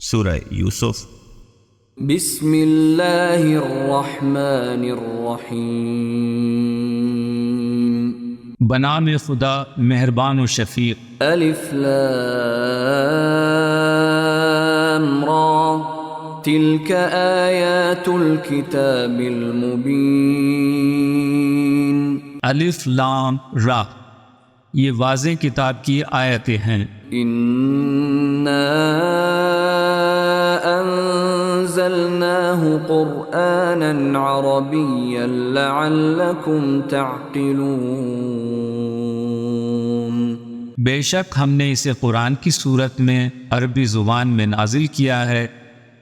سورہ یوسف۔ بسم اللہ الرحمن الرحیم، بنام خدا مہربان و شفیق۔ الف لام را، تلک آیات الکتاب المبین۔ الف لام را، یہ واضح کتاب کی آیتیں ہیں۔ انا انزلناه قرآنا عربیا لعلکم تعقلون۔ بے شک ہم نے اسے قرآن کی صورت میں عربی زبان میں نازل کیا ہے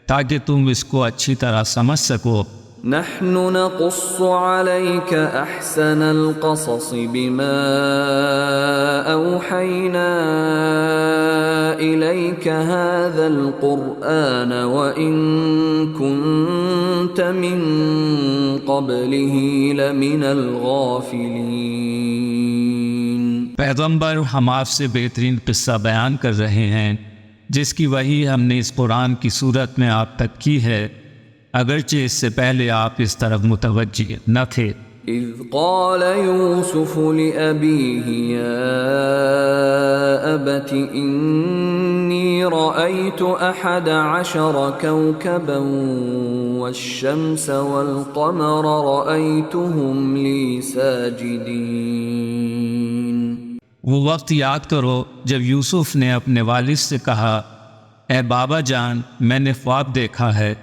تاکہ تم اس کو اچھی طرح سمجھ سکو۔ نحن نقص عليك احسن القصص بما اوحينا اليك هذا القرآن وان كنت من قبله لمن الغافلين۔ پیغمبر ہم آپ سے بہترین قصہ بیان کر رہے ہیں جس کی وحی ہم نے اس قرآن کی صورت میں آپ تک کی ہے، اگرچہ اس سے پہلے آپ اس طرف متوجہ نہ تھے۔ اذ قال یوسف لأبیہ یا ابت انی رأیت 11 کوکبا والشمس والقمر رأیتهم لی ساجدین۔ وہ وقت یاد کرو جب یوسف نے اپنے والد سے کہا، اے بابا جان، میں نے خواب دیکھا ہے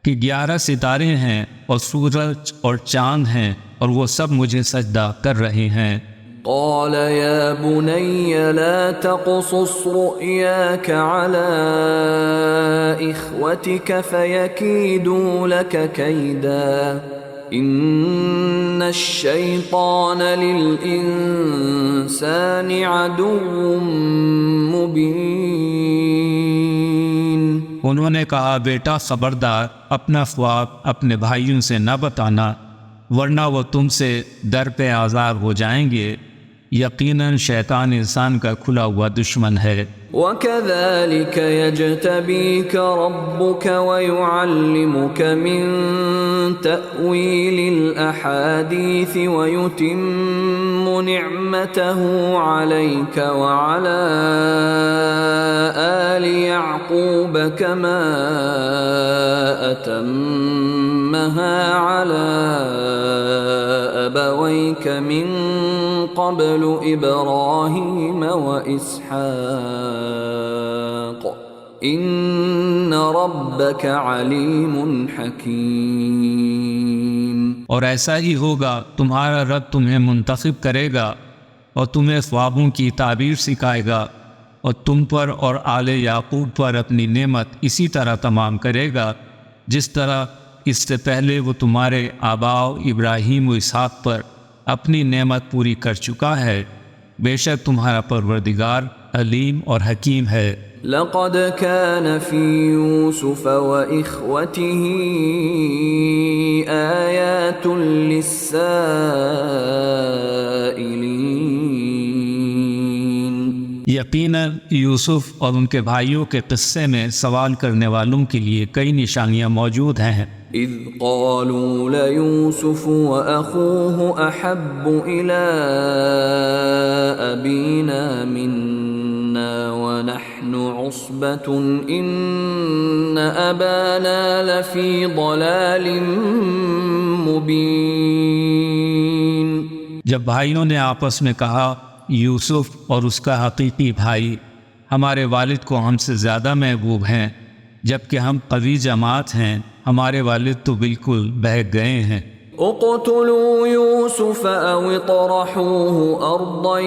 کہ 11 ستارے ہیں اور سورج اور چاند ہیں اور وہ سب مجھے سجدہ کر رہے ہیں۔ قال یا بنی لا تقصص رؤیاک علی اخوتک فیکیدوا لک کیدا ان الشیطان للانسان عدو مبین۔ انہوں نے کہا، بیٹا خبردار، اپنا خواب اپنے بھائیوں سے نہ بتانا ورنہ وہ تم سے در پہ آزار ہو جائیں گے، یقیناً شیطان انسان کا کھلا ہوا دشمن ہے۔ وَكَذَلِكَ يَجْتَبِيكَ رَبُّكَ وَيُعَلِّمُكَ مِن تَأْوِيلِ الْأَحَادِيثِ وَيُتِمُّ نِعْمَتَهُ عَلَيْكَ وَعَلَى آلِ يَعْقُوبَ كَمَا أَتَمَّهَا عَلَى أَبَوَيْكَ مِن قبل ابراہیم و اسحاق ان ربک علیم حکیم۔ اور ایسا ہی ہوگا، تمہارا رب تمہیں منتخب کرے گا اور تمہیں خوابوں کی تعبیر سکھائے گا اور تم پر اور آل یعقوب پر اپنی نعمت اسی طرح تمام کرے گا جس طرح اس سے پہلے وہ تمہارے آباء ابراہیم و اسحاق پر اپنی نعمت پوری کر چکا ہے۔ بے شک تمہارا پروردگار علیم اور حکیم ہے۔ لقد كان في يوسف وإخوته آيات للسائلين۔ یقیناً یوسف اور ان کے بھائیوں کے قصے میں سوال کرنے والوں کے لیے کئی نشانیاں موجود ہیں۔ اذ قالوا ليوسف وأخوه أحب إلى أبينا منا ونحن عصبة إن أبانا لفي ضلال مبين۔ جب بھائیوں نے آپس میں کہا، یوسف اور اس کا حقیقی بھائی ہمارے والد کو ہم سے زیادہ محبوب ہیں جبکہ ہم قوی جماعت ہیں، ہمارے والد تو بالکل بہک گئے ہیں۔ اقتلوا يوسف او اطرحوه ارضا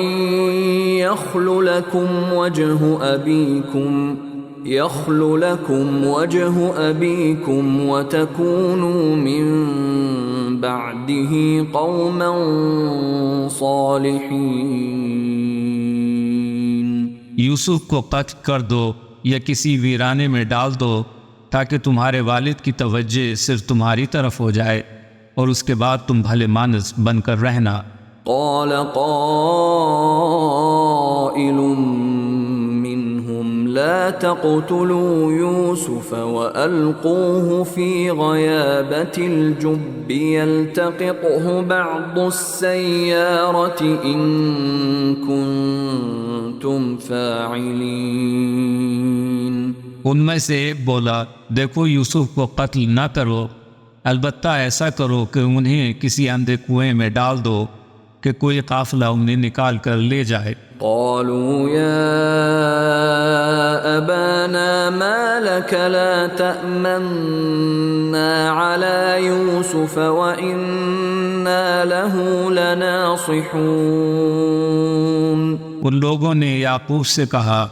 يخل لكم وجه ابيكم وتكونوا من بعده قوما صالحين۔ یوسف کو قتل کر دو یا کسی ویرانے میں ڈال دو تاکہ تمہارے والد کی توجہ صرف تمہاری طرف ہو جائے اور اس کے بعد تم بھلے مانس بن کر رہنا۔ قال قائل لا تقتلوا يوسف وألقوه في غيابة الجب يلتقطه بعض السيارة إن كنتم فاعلين. ان میں سے ایک بولا دیکھو یوسف کو قتل نہ کرو، البتہ ایسا کرو کہ انہیں کسی اندھے کنویں میں ڈال دو کہ کوئی قافلہ انہیں نکال کر لے جائے. قالوا يا أبانا ما لك لا تأمنا على يوسف وإنا له لناصحون. ان لوگوں نے یعقوب سے کہا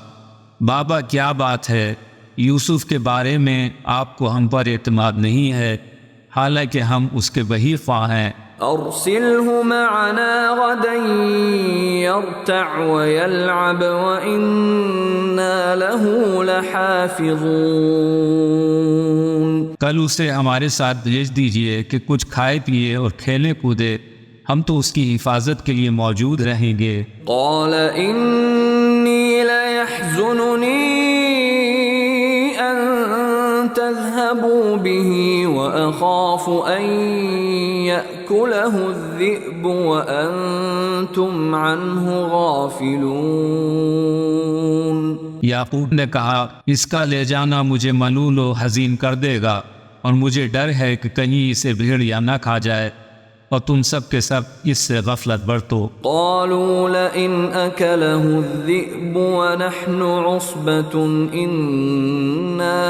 بابا کیا بات ہے، یوسف کے بارے میں آپ کو ہم پر اعتماد نہیں ہے، حالانکہ ہم اس کے وہی خواہ ہیں. أرسله معنا غدا يرتع ويلعب وإنا له لحافظون. کل اسے ہمارے ساتھ بھیج دیجئے کہ کچھ کھائے پیے اور کھیلے کودے، ہم تو اس کی حفاظت کے لیے موجود رہیں گے. قال إني ليحزنني أن تذهبوا به وأخاف أن يأكله الذئب وأنتم عنه غافلون. یعقوب نے کہا اس کا لے جانا مجھے ملول و حزین کر دے گا، اور مجھے ڈر ہے کہ کہیں اسے بھیڑیا نہ کھا جائے اور تم سب کے سب اس سے غفلت برتو. قالوا لئن أكله الذئب ونحن عصبة إنا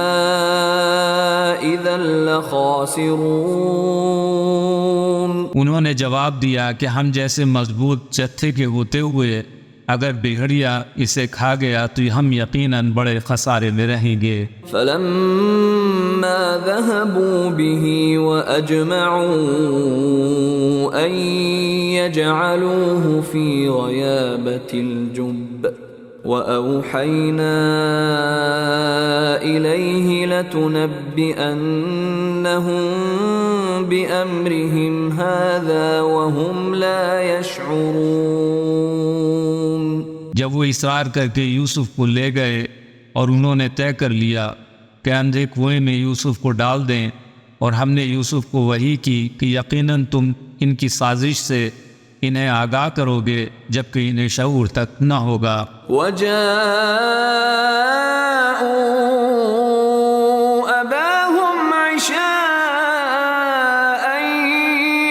إذا لخاسرون. انہوں نے جواب دیا کہ ہم جیسے مضبوط جتھے کے ہوتے ہوئے اگر بھیڑیا اسے کھا گیا تو ہم یقیناً بڑے خسارے میں رہیں گے. فلما ذهبوا به وأجمعوا أن يجعلوه في غيابة الجب وأوحينا إليه لتنبئنهم بأمرهم هذا وهم لا يشعرون. جب وہ اصرار کر کے یوسف کو لے گئے اور انہوں نے طے کر لیا کہ اندھے کنویں میں یوسف کو ڈال دیں، اور ہم نے یوسف کو وحی کی کہ یقیناً تم ان کی سازش سے انہیں آگاہ کرو گے جبکہ انہیں شعور تک نہ ہوگا. وَجَاءُوا أَبَاهُمْ عِشَاءً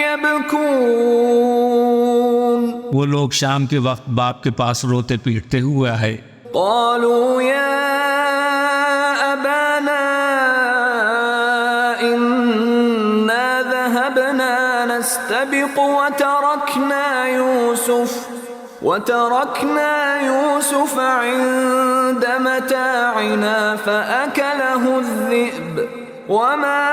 يَبْكُونَ. وہ لوگ شام کے وقت باپ کے پاس روتے پیٹتے ہوئے آئے. قالوا يا أبانا إنا ذهبنا نستبق وتركنا يوسف عند متاعنا فأكله الذئب وما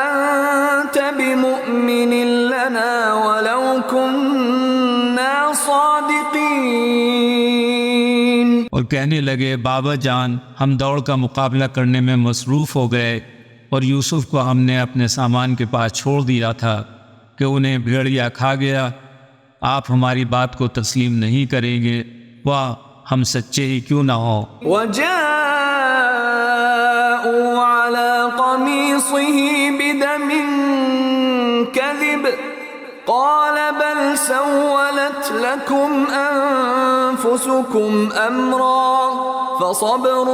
أنت بمؤمن لنا ولو كنا صادقين. اور کہنے لگے بابا جان ہم دوڑ کا مقابلہ کرنے میں مصروف ہو گئے اور یوسف کو ہم نے اپنے سامان کے پاس چھوڑ دیا تھا کہ انہیں بھیڑیا کھا گیا. آپ ہماری بات کو تسلیم نہیں کریں گے، واہ ہم سچے ہی کیوں نہ ہوں. وَجَاءُوا عَلَى قَمِيصِهِ بِدَمٍ كَذِبٍ قَالَ بَلْ سَوَّلَتْ لَكُمْ أَنفُسُكُمْ أَمْرًا فَصَبْرٌ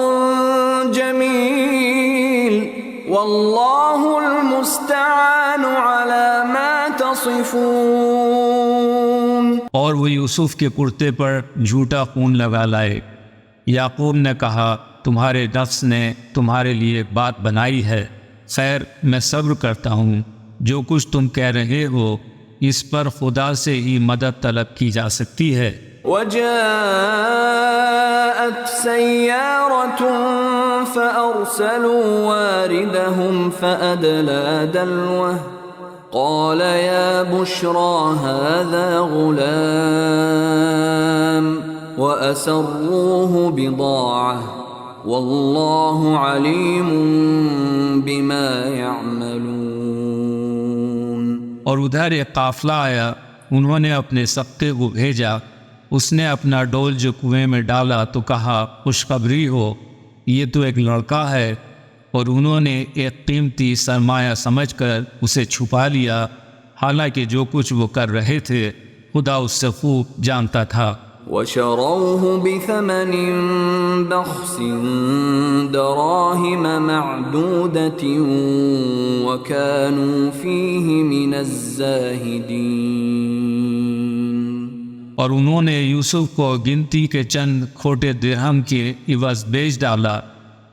جَمِيلٌ وَاللَّهُ الْمُسْتَعَانُ عَلَى مَا تَصِفُونَ. اور وہ یوسف کے کرتے پر جھوٹا خون لگا لائے. یعقوب نے کہا تمہارے نفس نے تمہارے لیے بات بنائی ہے، خیر میں صبر کرتا ہوں، جو کچھ تم کہہ رہے ہو اس پر خدا سے ہی مدد طلب کی جا سکتی ہے. وَجَاءَتْ سَيَّارَةٌ فَأَرْسَلُوا وَارِدَهُمْ فَأَدْلَى دَلْوَهُ قَالَ يَا بُشْرَى هَذَا غُلَامٌ وَأَسَرُّوهُ بِضَاعَةً وَاللَّهُ عَلِيمٌ بِمَا يَعْمَلُونَ. اور ادھر ایک قافلہ آیا، انہوں نے اپنے سقے کو بھیجا، اس نے اپنا ڈول جو کنویں میں ڈالا تو کہا خوشخبری ہو، یہ تو ایک لڑکا ہے، اور انہوں نے ایک قیمتی سرمایہ سمجھ کر اسے چھپا لیا، حالانکہ جو کچھ وہ کر رہے تھے خدا اس سے خوب جانتا تھا۔ وَشَرَوْهُ بِثَمَنٍ بَخْسٍ دَرَاهِمَ مَعْدُودَةٍ وَكَانُوا فِيهِ مِنَ الزَّاهِدِينَ، اور انہوں نے یوسف کو گنتی کے چند کھوٹے درہم کے عوض بیچ ڈالا،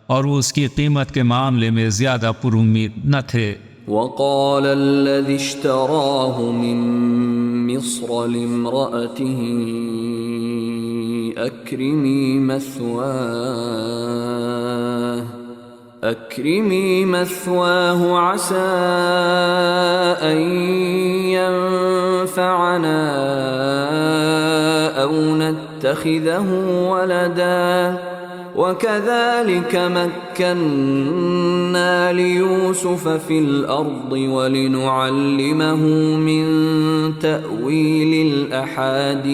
اور وہ اس کی قیمت کے معاملے میں زیادہ پر امید نہ تھے۔ وقال الذي اشتراه من مصر لامرأته أكرمي مثواه عسى أن ينفعنا أو نتخذه ولدا وَكَذَلِكَ مَكَّنَّا لِيُوسُفَ فِي الْأَرْضِ وَلِنُعَلِّمَهُ مِنْ تَأْوِيلِ الْأَحَادِيثِ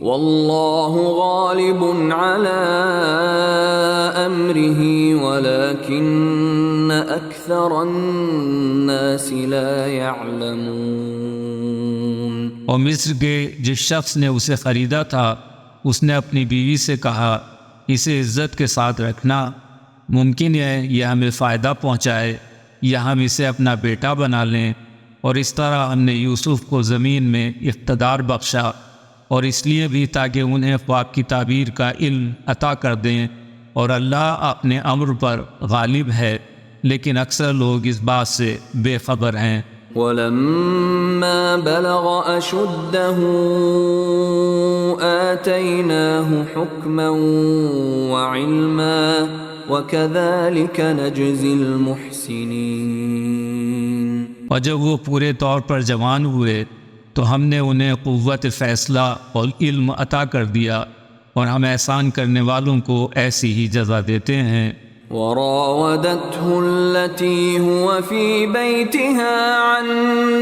وَاللَّهُ غَالِبٌ عَلَى أَمْرِهِ وَلَكِنَّ أَكْثَرَ النَّاسِ لَا يَعْلَمُونَ۔ اور مصر کے جس شخص نے اسے خریدا تھا اس نے اپنی بیوی سے کہا اسے عزت کے ساتھ رکھنا، ممکن ہے یہ ہمیں فائدہ پہنچائے یا ہم اسے اپنا بیٹا بنا لیں، اور اس طرح ہم نے یوسف کو زمین میں اقتدار بخشا، اور اس لیے بھی تاکہ انہیں خواب کی تعبیر کا علم عطا کر دیں، اور اللہ اپنے امر پر غالب ہے، لیکن اکثر لوگ اس بات سے بے خبر ہیں۔ وَلَمَّا بَلَغَ أَشُدَّهُ آتَيْنَاهُ حُكْمًا وَعِلْمًا وَكَذَلِكَ نَجْزِي الْمُحْسِنِينَ۔ اور جب وہ پورے طور پر جوان ہوئے تو ہم نے انہیں قوت فیصلہ اور علم عطا کر دیا، اور ہم احسان کرنے والوں کو ایسی ہی جزا دیتے ہیں۔ وراودته التي هو في بيتها عن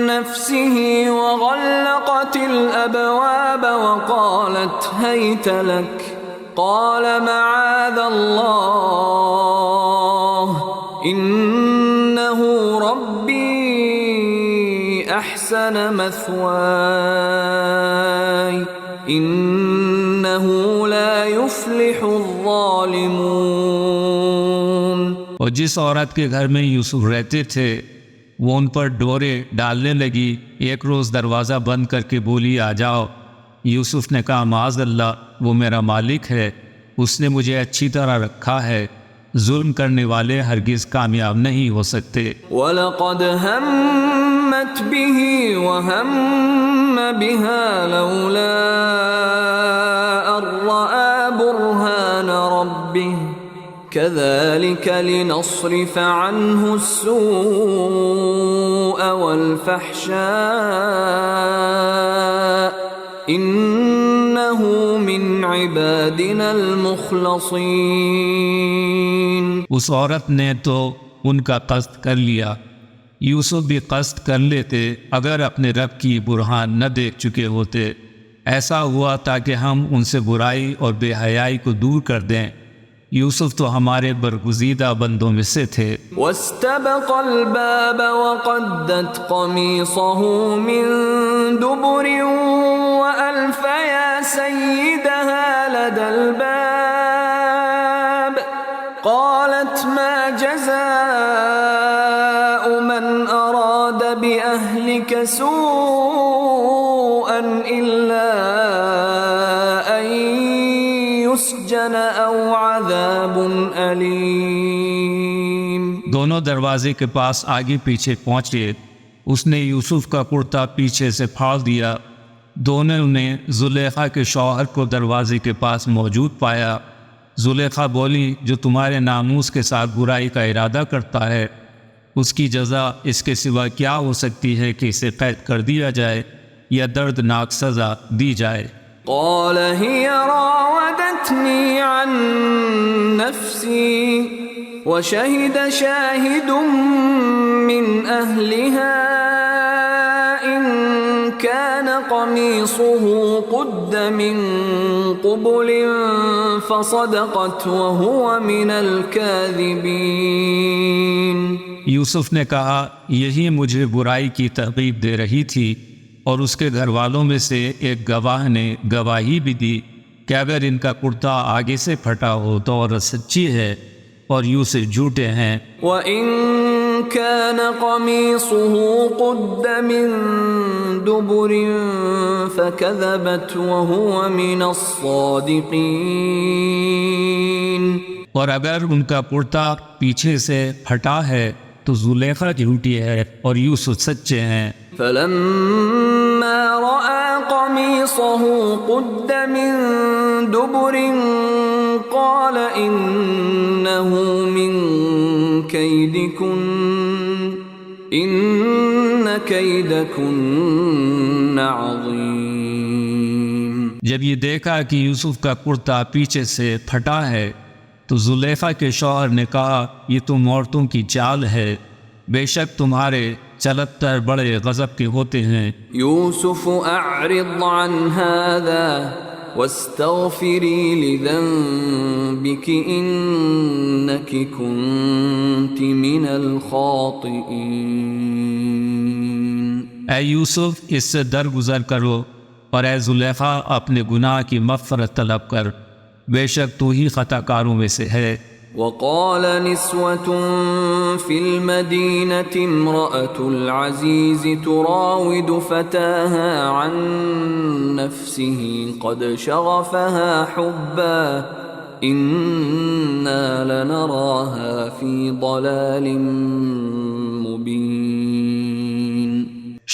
نفسه وغلقت الأبواب وقالت هيت لك قال معاذ الله إنه ربي أحسن مثواي إنه لا يفلح الظالمون۔ اور جس عورت کے گھر میں یوسف رہتے تھے وہ ان پر ڈورے ڈالنے لگی، ایک روز دروازہ بند کر کے بولی آ جاؤ۔ یوسف نے کہا معاذ اللہ، وہ میرا مالک ہے، اس نے مجھے اچھی طرح رکھا ہے، ظلم کرنے والے ہرگز کامیاب نہیں ہو سکتے۔ وَلَقَدْ هَمَّتْ بِهِ وَهَمَّ بِهَا لَوْلَا أَن رَّأَىٰ بُرْهَانَ رَبِّهِ كَذَلِكَ لِنَصْرِفَ عَنْهُ السُّوءَ وَالْفَحْشَاءَ إِنَّهُ مِنْ عِبَادِنَا الْمُخْلَصِينَ۔ اس عورت نے تو ان کا قصد کر لیا، یوسف بھی قصد کر لیتے اگر اپنے رب کی برہان نہ دیکھ چکے ہوتے۔ ایسا ہوا تاکہ ہم ان سے برائی اور بے حیائی کو دور کر دیں۔ یوسف تو ہمارے برگزیدہ بندوں میں سے تھے۔ واستبق الباب وقدت قميصه من دبر وألف يا سيدها لدى الباب قالت ما جزاء من أراد بأهلك سوءا إلا أن يسجن أو عذاب أليم۔ دونوں دروازے کے پاس آگے پیچھے پہنچے، اس نے یوسف کا کرتا پیچھے سے پھاڑ دیا۔ دونوں نے زلیخا کے شوہر کو دروازے کے پاس موجود پایا۔ زلیخا بولی جو تمہارے ناموس کے ساتھ برائی کا ارادہ کرتا ہے اس کی جزا اس کے سوا کیا ہو سکتی ہے کہ اسے قید کر دیا جائے یا دردناک سزا دی جائے۔ قال هي راودتني عن نفسي وشهد شاهد من أهلها إن كان قميصه قد من قبل فصدقت وهو من الكاذبين. یوسف نے کہا یہی مجھے برائی کی ترغیب دے رہی تھی، اور اس کے گھر والوں میں سے ایک گواہ نے گواہی بھی دی کہ اگر ان کا کرتا آگے سے پھٹا ہو تو عورت سچی ہے اور یوسف جھوٹے ہیں. وَإِن كَانَ قَمِيصُهُ قُدَّ مِن دُبُرٍ فَكَذَبَتْ وَهُوَ مِنَ الصَّادِقِينَ. اور اگر ان کا کرتا پیچھے سے پھٹا ہے تو زلیخا جھوٹی ہے اور یوسف سچے ہیں. فَلَمَّا رَأَى قَمِيصَهُ قُدَّ مِن دُبُرٍ قَالَ إِنَّهُ مِن كَيْدِكُنَّ إِنَّ كَيْدَكُنَّ عَظِيمٌ. جب یہ دیکھا کہ یوسف کا کرتا پیچھے سے پھٹا ہے تو زلیخا کے شوہر نے کہا یہ تم عورتوں کی چال ہے، بے شک تمہارے چلتر بڑے غضب کے ہوتے ہیں. یوسف اعرض عن هذا واستغفری لذنبک انک کنت من الخاطئین. اے یوسف اس سے درگزر کرو، اور اے زلیخا اپنے گناہ کی مغفرت طلب کر، بے شک تو ہی خطا کاروں میں سے ہے. وقال نسوة في المدينة امرأة العزيز تراود فتاها عن نفسه قد شغفها حبا إنا لنراها في ضلال مبين.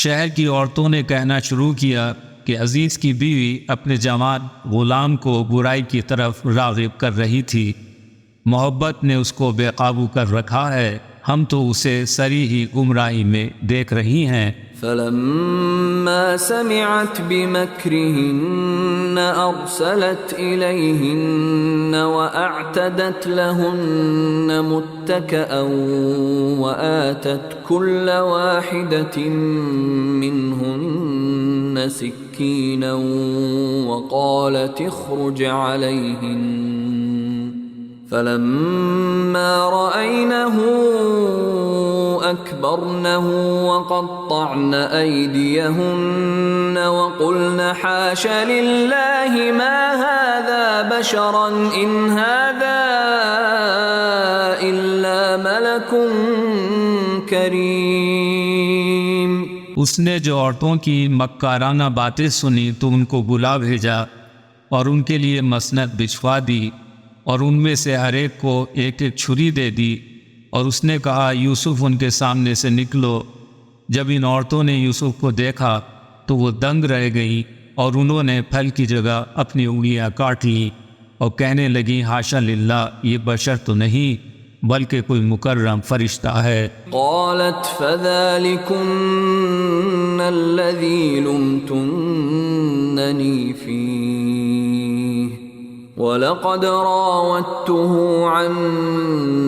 شہر کی عورتوں نے کہنا شروع کیا کہ عزیز کی بیوی اپنے جوان غلام کو برائی کی طرف راغب کر رہی تھی، محبت نے اس کو بے قابو کر رکھا ہے، ہم تو اسے سری ہی گمراہی میں دیکھ رہی ہیں. فلما سمعت بمكرهن أرسلت إليهن وأعتدت لهن متكئا وآتت كل واحدة منهن سكينا وقالت اخرج عليهن. فلما رأينه أكبرنه وقطعن أيديهن وقلن حاش لله ما هذا بشرا إن هذا إلا ملك كريم. اس نے جو عورتوں کی مکارانہ باتیں سنی تو ان کو بلا بھیجا اور ان کے لیے مسند بچھوا دی، اور ان میں سے ہر ایک کو ایک ایک چھری دے دی، اور اس نے کہا یوسف ان کے سامنے سے نکلو. جب ان عورتوں نے یوسف کو دیکھا تو وہ دنگ رہ گئیں، اور انہوں نے پھل کی جگہ اپنی انگلیاں کاٹ لیں اور کہنے لگیں حاشا للہ، یہ بشر تو نہیں بلکہ کوئی مکرم فرشتہ ہے. قالت فذلكن الذي لمتنني فيه وَلَقَدْ رَاوَدتُّهُ عَن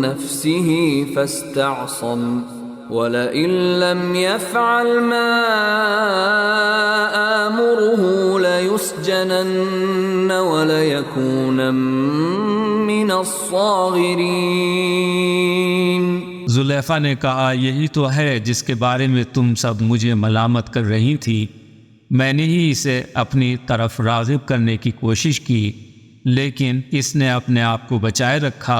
نَّفْسِهِ فَاسْتَعْصَمَ وَلَئِن لَّمْ يَفْعَلْ مَا آمُرُهُ لَيُسْجَنَنَّ وَلَيَكُونًا مِّنَ الصَّاغِرِينَ. زلیخا نے کہا یہی تو ہے جس کے بارے میں تم سب مجھے ملامت کر رہی تھی، میں نے ہی اسے اپنی طرف راغب کرنے کی کوشش کی، لیکن اس نے اپنے آپ کو بچائے رکھا.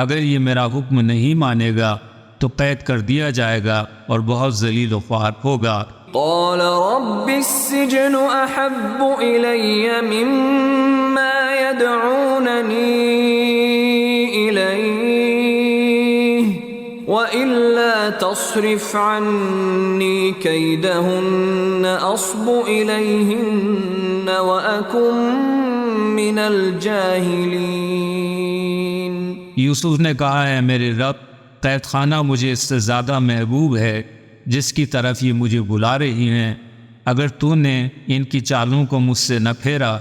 اگر یہ میرا حکم نہیں مانے گا تو قید کر دیا جائے گا اور بہت ذلیل و خوار ہوگا. قال رب السجن احب الی مما يدعوننی الیہ وَإِلَّا تَصْرِفْ عَنِّي كَيْدَهُنَّ أَصْبُ إِلَيْهِنَّ وَأَكُن مِّنَ الْجَاهِلِينَ. یوسف نے کہا ہے میرے رب، قید خانہ مجھے اس سے زیادہ محبوب ہے جس کی طرف یہ مجھے بلا رہی ہیں. اگر تو نے ان کی چالوں کو مجھ سے نہ پھیرا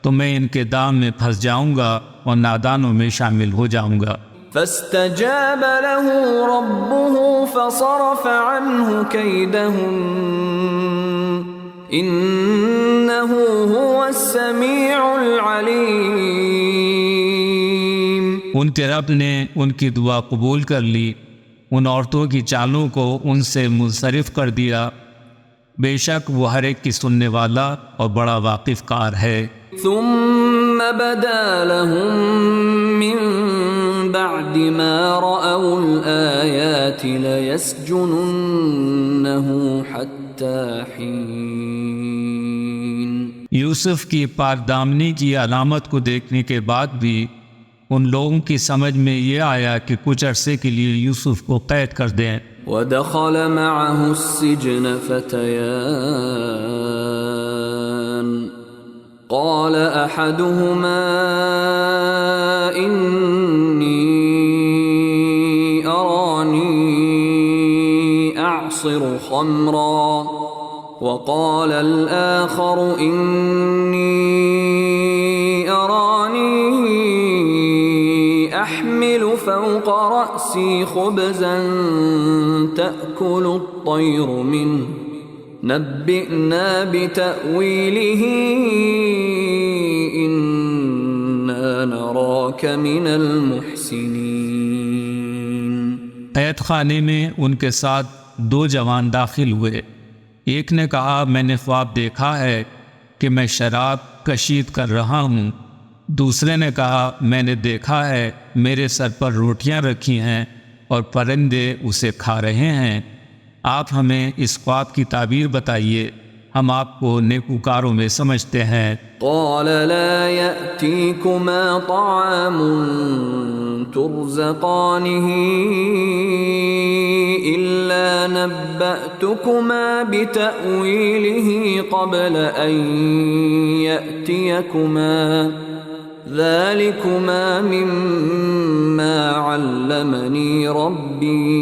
تو میں ان کے دام میں پھنس جاؤں گا اور نادانوں میں شامل ہو جاؤں گا. فاستجاب له ربه فصرف عنه كيدهن إنه هو السميع العليم. ان کے رب نے ان کی دعا قبول کر لی، ان عورتوں کی چالوں کو ان سے منصرف کر دیا، بے شک وہ ہر ایک کی سننے والا اور بڑا واقف کار ہے۔ ثم بدا لهم من بعد ما رأوا الآيات ليسجننه حتى حين۔ یوسف کی پاکدامنی کی علامت کو دیکھنے کے بعد بھی ان لوگوں کی سمجھ میں یہ آیا کہ کچھ عرصے کے لیے یوسف کو قید کر دیں۔ ودخل معه السجن فتيان قال أحدهما إني أراني أعصر خمرا وقال الآخر إني أراني أحمل فوق رأسي خبزا تأكل الطير منه نبئنا بتأويله إنا نراك من المحسنين۔ قید خانے میں ان کے ساتھ دو جوان داخل ہوئے۔ ایک نے کہا میں نے خواب دیکھا ہے کہ میں شراب کشید کر رہا ہوں، دوسرے نے کہا میں نے دیکھا ہے میرے سر پر روٹیاں رکھی ہیں اور پرندے اسے کھا رہے ہیں، آپ ہمیں اس خواب کی تعبیر بتائیے، ہم آپ کو نیکوکاروں میں سمجھتے ہیں۔ قال لا يأتيكما طعام ترزقانه إلا نبأتكما بتأويله قبل أن يأتيكما ذلكما مما علمني ربي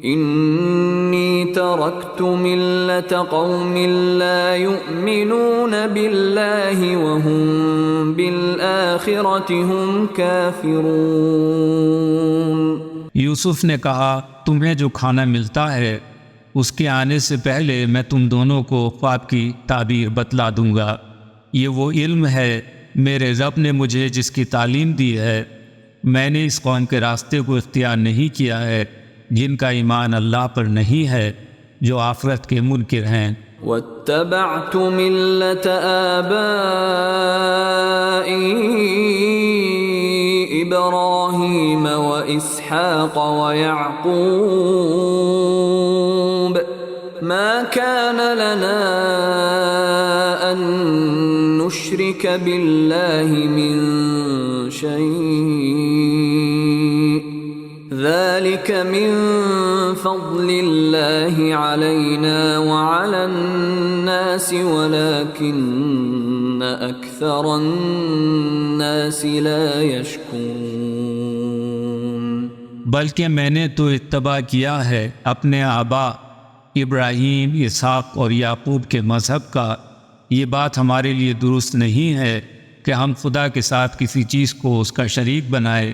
إني تركت ملة قوم لا يؤمنون بالله وهم بالآخرة هم كافرون۔ یوسف نے کہا تمہیں جو کھانا ملتا ہے اس کے آنے سے پہلے میں تم دونوں کو خواب کی تعبیر بتلا دوں گا، یہ وہ علم ہے میرے رب نے مجھے جس کی تعلیم دی ہے، میں نے اس قوم کے راستے کو اختیار نہیں کیا ہے جن کا ایمان اللہ پر نہیں ہے، جو آخرت کے منکر ہیں۔ واتبعت ملة آبائي إبراهيم وإسحاق ويعقوب ما كان لنا أن نشرك بالله من شيء ذلك من فضل الله علينا وعلى الناس ولكن أكثر الناس لا يشكرون۔ بلکہ میں نے تو اتباع کیا ہے اپنے آبا ابراہیم، اسحاق اور یعقوب کے مذہب کا، یہ بات ہمارے لیے درست نہیں ہے کہ ہم خدا کے ساتھ کسی چیز کو اس کا شریک بنائے،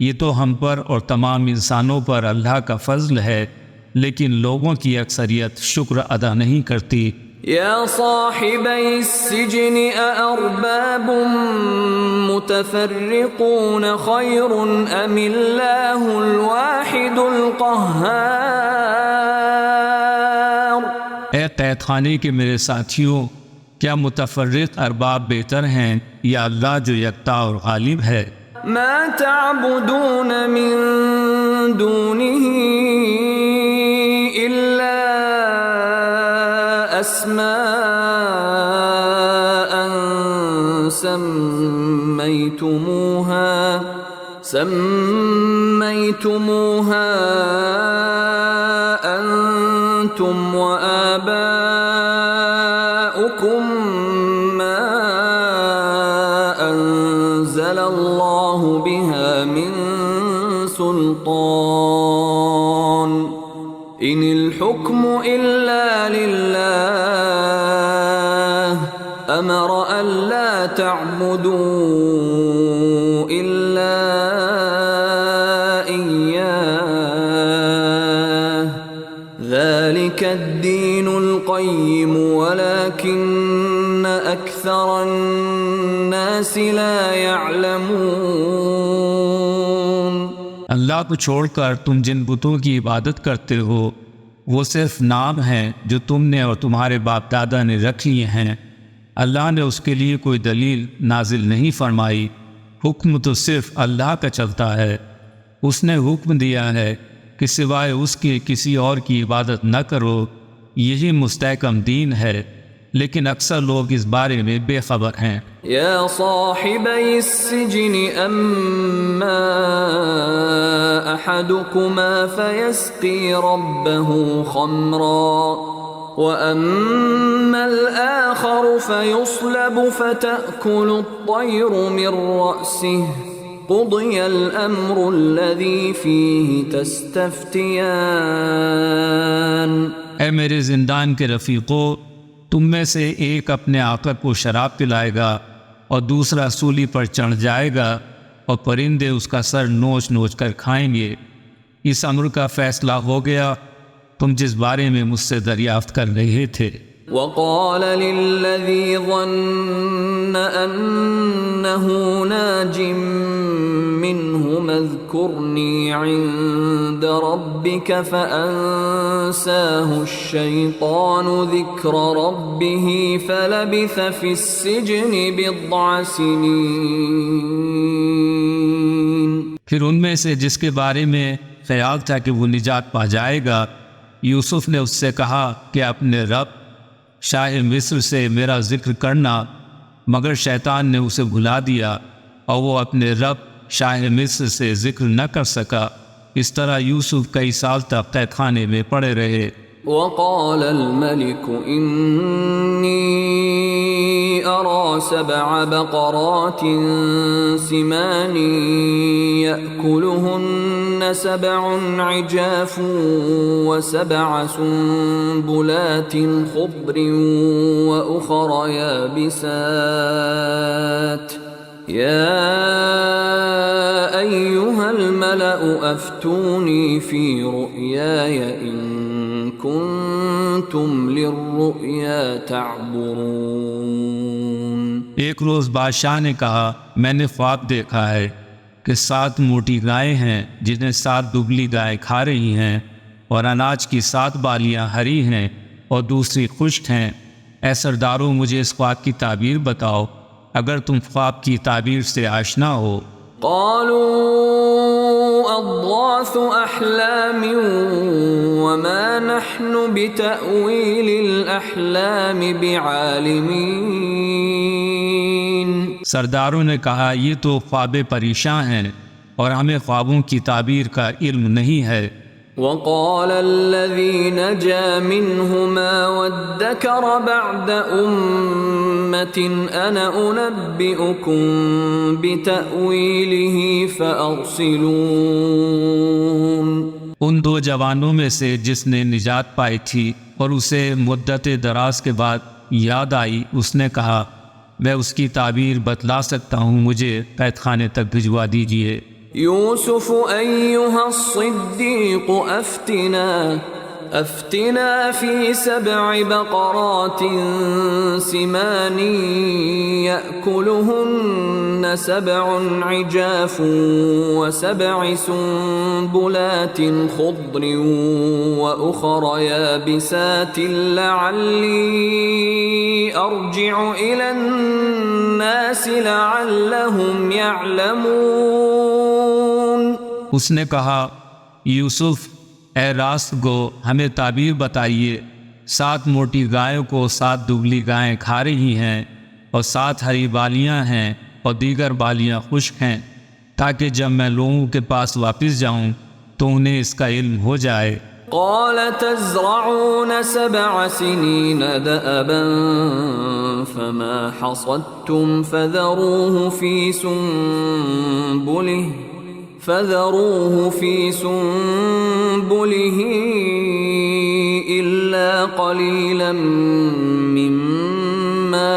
یہ تو ہم پر اور تمام انسانوں پر اللہ کا فضل ہے، لیکن لوگوں کی اکثریت شکر ادا نہیں کرتی۔ یا صاحبی السجن اارباب متفرقون خیر ام اللہ الواحد القہار۔ اے قید خانے کے میرے ساتھیوں، کیا متفرق ارباب بہتر ہیں یا اللہ جو یکتا اور غالب ہے؟ ما تعبدون من دونه إلا أسماء سميتموها أنتم وآباؤكم ما أنزل الله بها من سلطان إن الحكم إلا لله أمر ألا تعبدوا إلا إياه ذلك الدين القيم ولكن أكثر الناس لا يعلمون. اللہ کو چھوڑ کر تم جن بتوں کی عبادت کرتے ہو وہ صرف نام ہیں جو تم نے اور تمہارے باپ دادا نے رکھ لیے ہیں. اللہ نے اس کے لیے کوئی دلیل نازل نہیں فرمائی. حکم تو صرف اللہ کا چلتا ہے. اس نے حکم دیا ہے کہ سوائے اس کے کسی اور کی عبادت نہ کرو. یہی مستحکم دین ہے، لیکن اکثر لوگ اس بارے میں بے خبر ہیں. یا صاحبی السجن اما احدكما فيسقي ربه خمرا واما الاخر فيصلب فتأكل الطير من رأسه قضي الامر الذي فيه تستفتيان. اے میرے زندان کے رفیقو، تم میں سے ایک اپنے آقا کو شراب پلائے گا اور دوسرا سولی پر چڑھ جائے گا اور پرندے اس کا سر نوچ نوچ کر کھائیں گے. اس امر کا فیصلہ ہو گیا تم جس بارے میں مجھ سے دریافت کر رہے تھے. وقال للذي ظن أنه ناج منهما اذكرني عند ربك فأنساه الشيطان ذكر ربه فلبث في السجن بضع سنين. پھر ان میں سے جس کے بارے میں خیال تھا کہ وہ نجات پا جائے گا، یوسف نے اس سے کہا کہ اپنے رب شاہ مصر سے میرا ذکر کرنا، مگر شیطان نے اسے بھلا دیا اور وہ اپنے رب شاہ مصر سے ذکر نہ کر سکا. اس طرح یوسف کئی سال تک قید خانے میں پڑے رہے. وقال الملك إني أرى 7 بقرات سمان يأكلهن 7 عجاف و7 سنبلات خضر وأخر يابسات يا أيها الملأ أفتوني في رؤياي إن کنتم للرؤیا تعبرون. ایک روز بادشاہ نے کہا میں نے خواب دیکھا ہے کہ 7 موٹی گائیں ہیں جنہیں 7 دبلی گائیں کھا رہی ہیں، اور اناج کی 7 بالیاں ہری ہیں اور دوسری خشک ہیں. اے سرداروں، مجھے اس خواب کی تعبیر بتاؤ اگر تم خواب کی تعبیر سے آشنا ہو. قالوا اضغاث احلام وما نحن بتأويل الاحلام بعالمين. سرداروں نے کہا یہ تو خواب پریشاں ہیں اور ہمیں خوابوں کی تعبیر کا علم نہیں ہے. وقال الذي نجا منهما وادكر بعد أمة أنا أنبئكم بتأويله فأرسلون. ان 2 جوانوں میں سے جس نے نجات پائی تھی اور اسے مدت دراز کے بعد یاد آئی، اس نے کہا میں اس کی تعبیر بتلا سکتا ہوں، مجھے قید خانے تک بھجوا دیجیے. يوسف أيها الصديق أفتنا في 7 بقرات سمان يأكلهن 7 عجاف و7 سنبلات خضر وأخر يابسات لعلي أرجع إلى الناس لعلهم يعلمون. اس نے کہا یوسف اے راست گو ہمیں تعبیر بتائیے. 7 موٹی گایوں کو 7 دبلی گائیں کھا رہی ہیں اور 7 ہری بالیاں ہیں اور دیگر بالیاں خشک ہیں، تاکہ جب میں لوگوں کے پاس واپس جاؤں تو انہیں اس کا علم ہو جائے. قال تزرعون 7 سنين دأبا فما حصدتم فذروه في سنبله إلا قليلا مما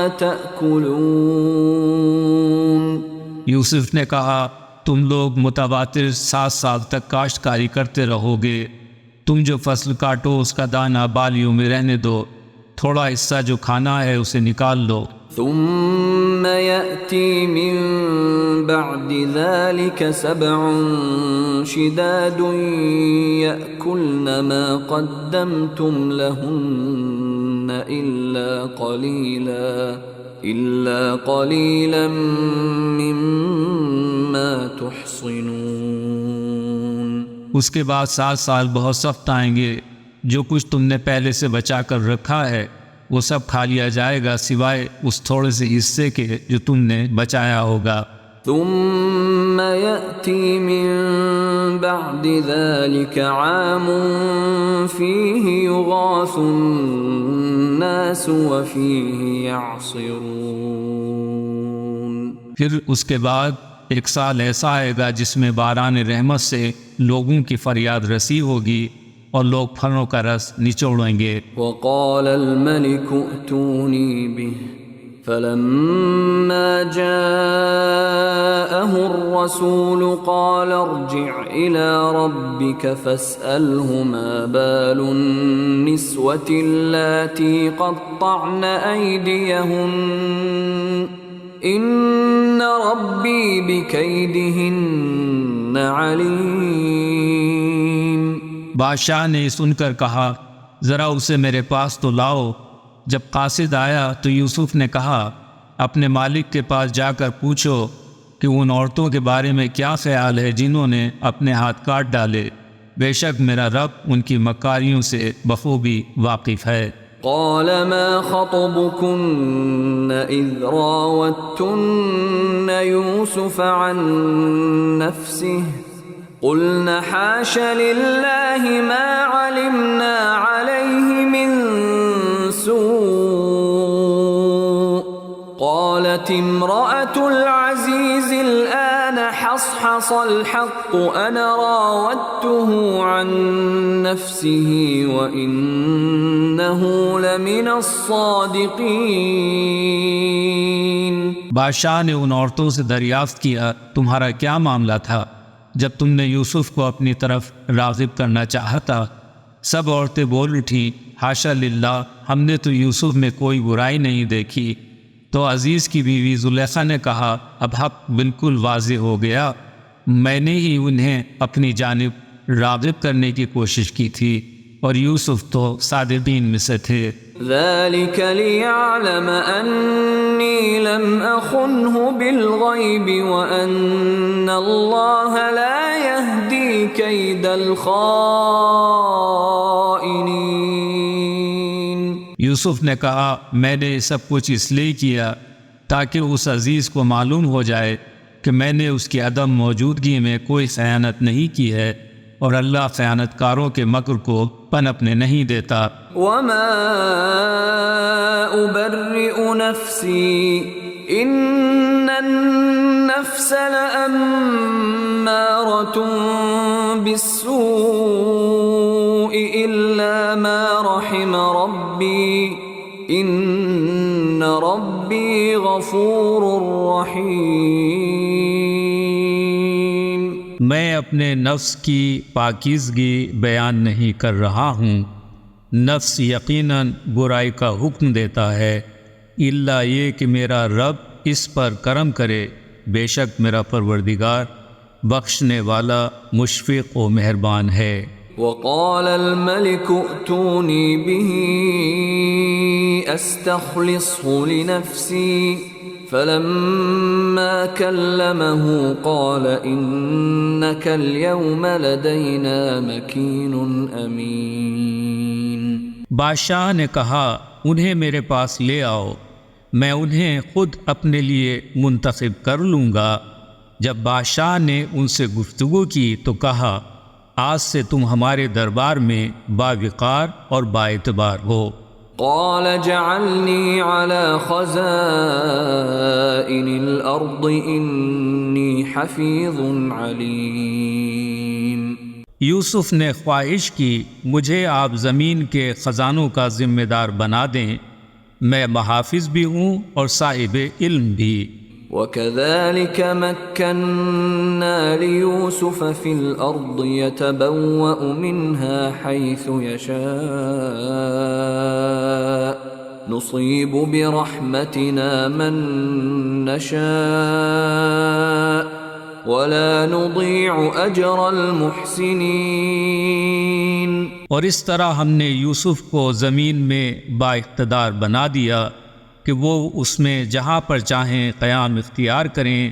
تأكلون. یوسف نے کہا تم لوگ متواتر 7 سال تک کاشتکاری کرتے رہو گے. تم جو فصل کاٹو اس کا دانہ بالیوں میں رہنے دو، تھوڑا حصہ جو کھانا ہے اسے نکال لو. ثم يأتي من بعد ذلك 7 شداد يأكلن ما قدمتم لهن إلا قليلا مما تحصنون. اس کے بعد 7 سال بہت سخت آئیں گے. جو کچھ تم نے پہلے سے بچا کر رکھا ہے وہ سب کھا لیا جائے گا سوائے اس تھوڑے سے حصے کے جو تم نے بچایا ہوگا. ثم يأتي من بعد ذلك عام فيه يغاث الناس وفيه يعصرون. پھر اس کے بعد ایک سال ایسا آئے گا جس میں باران رحمت سے لوگوں کی فریاد رسی ہوگی اور لوگ پھلوں کا رس نچوڑیں گے. وقال الملك ائتوني به فلما جاءه الرسول قال ارجع إلى ربك فاسأله ما بال النسوة اللاتي قطعن أيديهن إن ربي بكيدهن عليم. بادشاہ نے سن کر کہا ذرا اسے میرے پاس تو لاؤ. جب قاصد آیا تو یوسف نے کہا اپنے مالک کے پاس جا کر پوچھو کہ ان عورتوں کے بارے میں کیا خیال ہے جنہوں نے اپنے ہاتھ کاٹ ڈالے. بے شک میرا رب ان کی مکاریوں سے بخوبی واقف ہے. قال ما خطبكن إذ راوتن يوسف عن نفسه قلنا حاش لله ما علمنا عليه من سوء قالت امرأة العزيز الآن حصحص الحق أنا راودته عن نفسه وإنه لمن الصادقين. بادشاہ نے ان عورتوں سے دریافت کیا تمہارا کیا معاملہ تھا جب تم نے یوسف کو اپنی طرف راغب کرنا چاہا تھا. سب عورتیں بول اٹھیں حاشا للہ ہم نے تو یوسف میں کوئی برائی نہیں دیکھی. تو عزیز کی بیوی زلیخا نے کہا اب حق بالکل واضح ہو گیا. میں نے ہی انہیں اپنی جانب راغب کرنے کی کوشش کی تھی اور یوسف تو صادقین میں سے تھے. ذلك ليعلم أني لم أخنه بالغيب وأن الله لا يهدي كيد الخائنين. یوسف نے کہا میں نے سب کچھ اس لیے کیا تاکہ اس عزیز کو معلوم ہو جائے کہ میں نے اس کی عدم موجودگی میں کوئی خیانت نہیں کی ہے اور اللہ خیانت کاروں کے مکر کو پنپنے نہیں دیتا. وما أبرئ نفسي إن النفس لأمارة بالسوء إلا ما رحم ربي إن ربي غفور رحيم. میں اپنے نفس کی پاکیزگی بیان نہیں کر رہا ہوں. نفس یقیناً برائی کا حکم دیتا ہے الا یہ کہ میرا رب اس پر کرم کرے. بے شک میرا پروردگار بخشنے والا مشفق و مہربان ہے. وقال الملك ائتوني به استخلصه لنفسي فلما كلمه قال إنك اليوم لدينا مكين أمين. بادشاہ نے کہا انہیں میرے پاس لے آؤ میں انہیں خود اپنے لیے منتخب کر لوں گا. جب بادشاہ نے ان سے گفتگو کی تو کہا آج سے تم ہمارے دربار میں باوقار اور باعتبار ہو. قال جعلني على خزائن الأرض إني حفيظ عليم. یوسف نے خواہش کی مجھے آپ زمین کے خزانوں کا ذمہ دار بنا دیں میں محافظ بھی ہوں اور صاحب علم بھی. وكذلك مكنا ليوسف في الأرض يتبوأ منها حيث يشاء نصيب برحمتنا من نشاء ولا نضيع أجر المحسنين۔ اور اس طرح ہم نے یوسف کو زمین میں با اقتدار بنا دیا کہ وہ اس میں جہاں پر چاہیں قیام اختیار کریں۔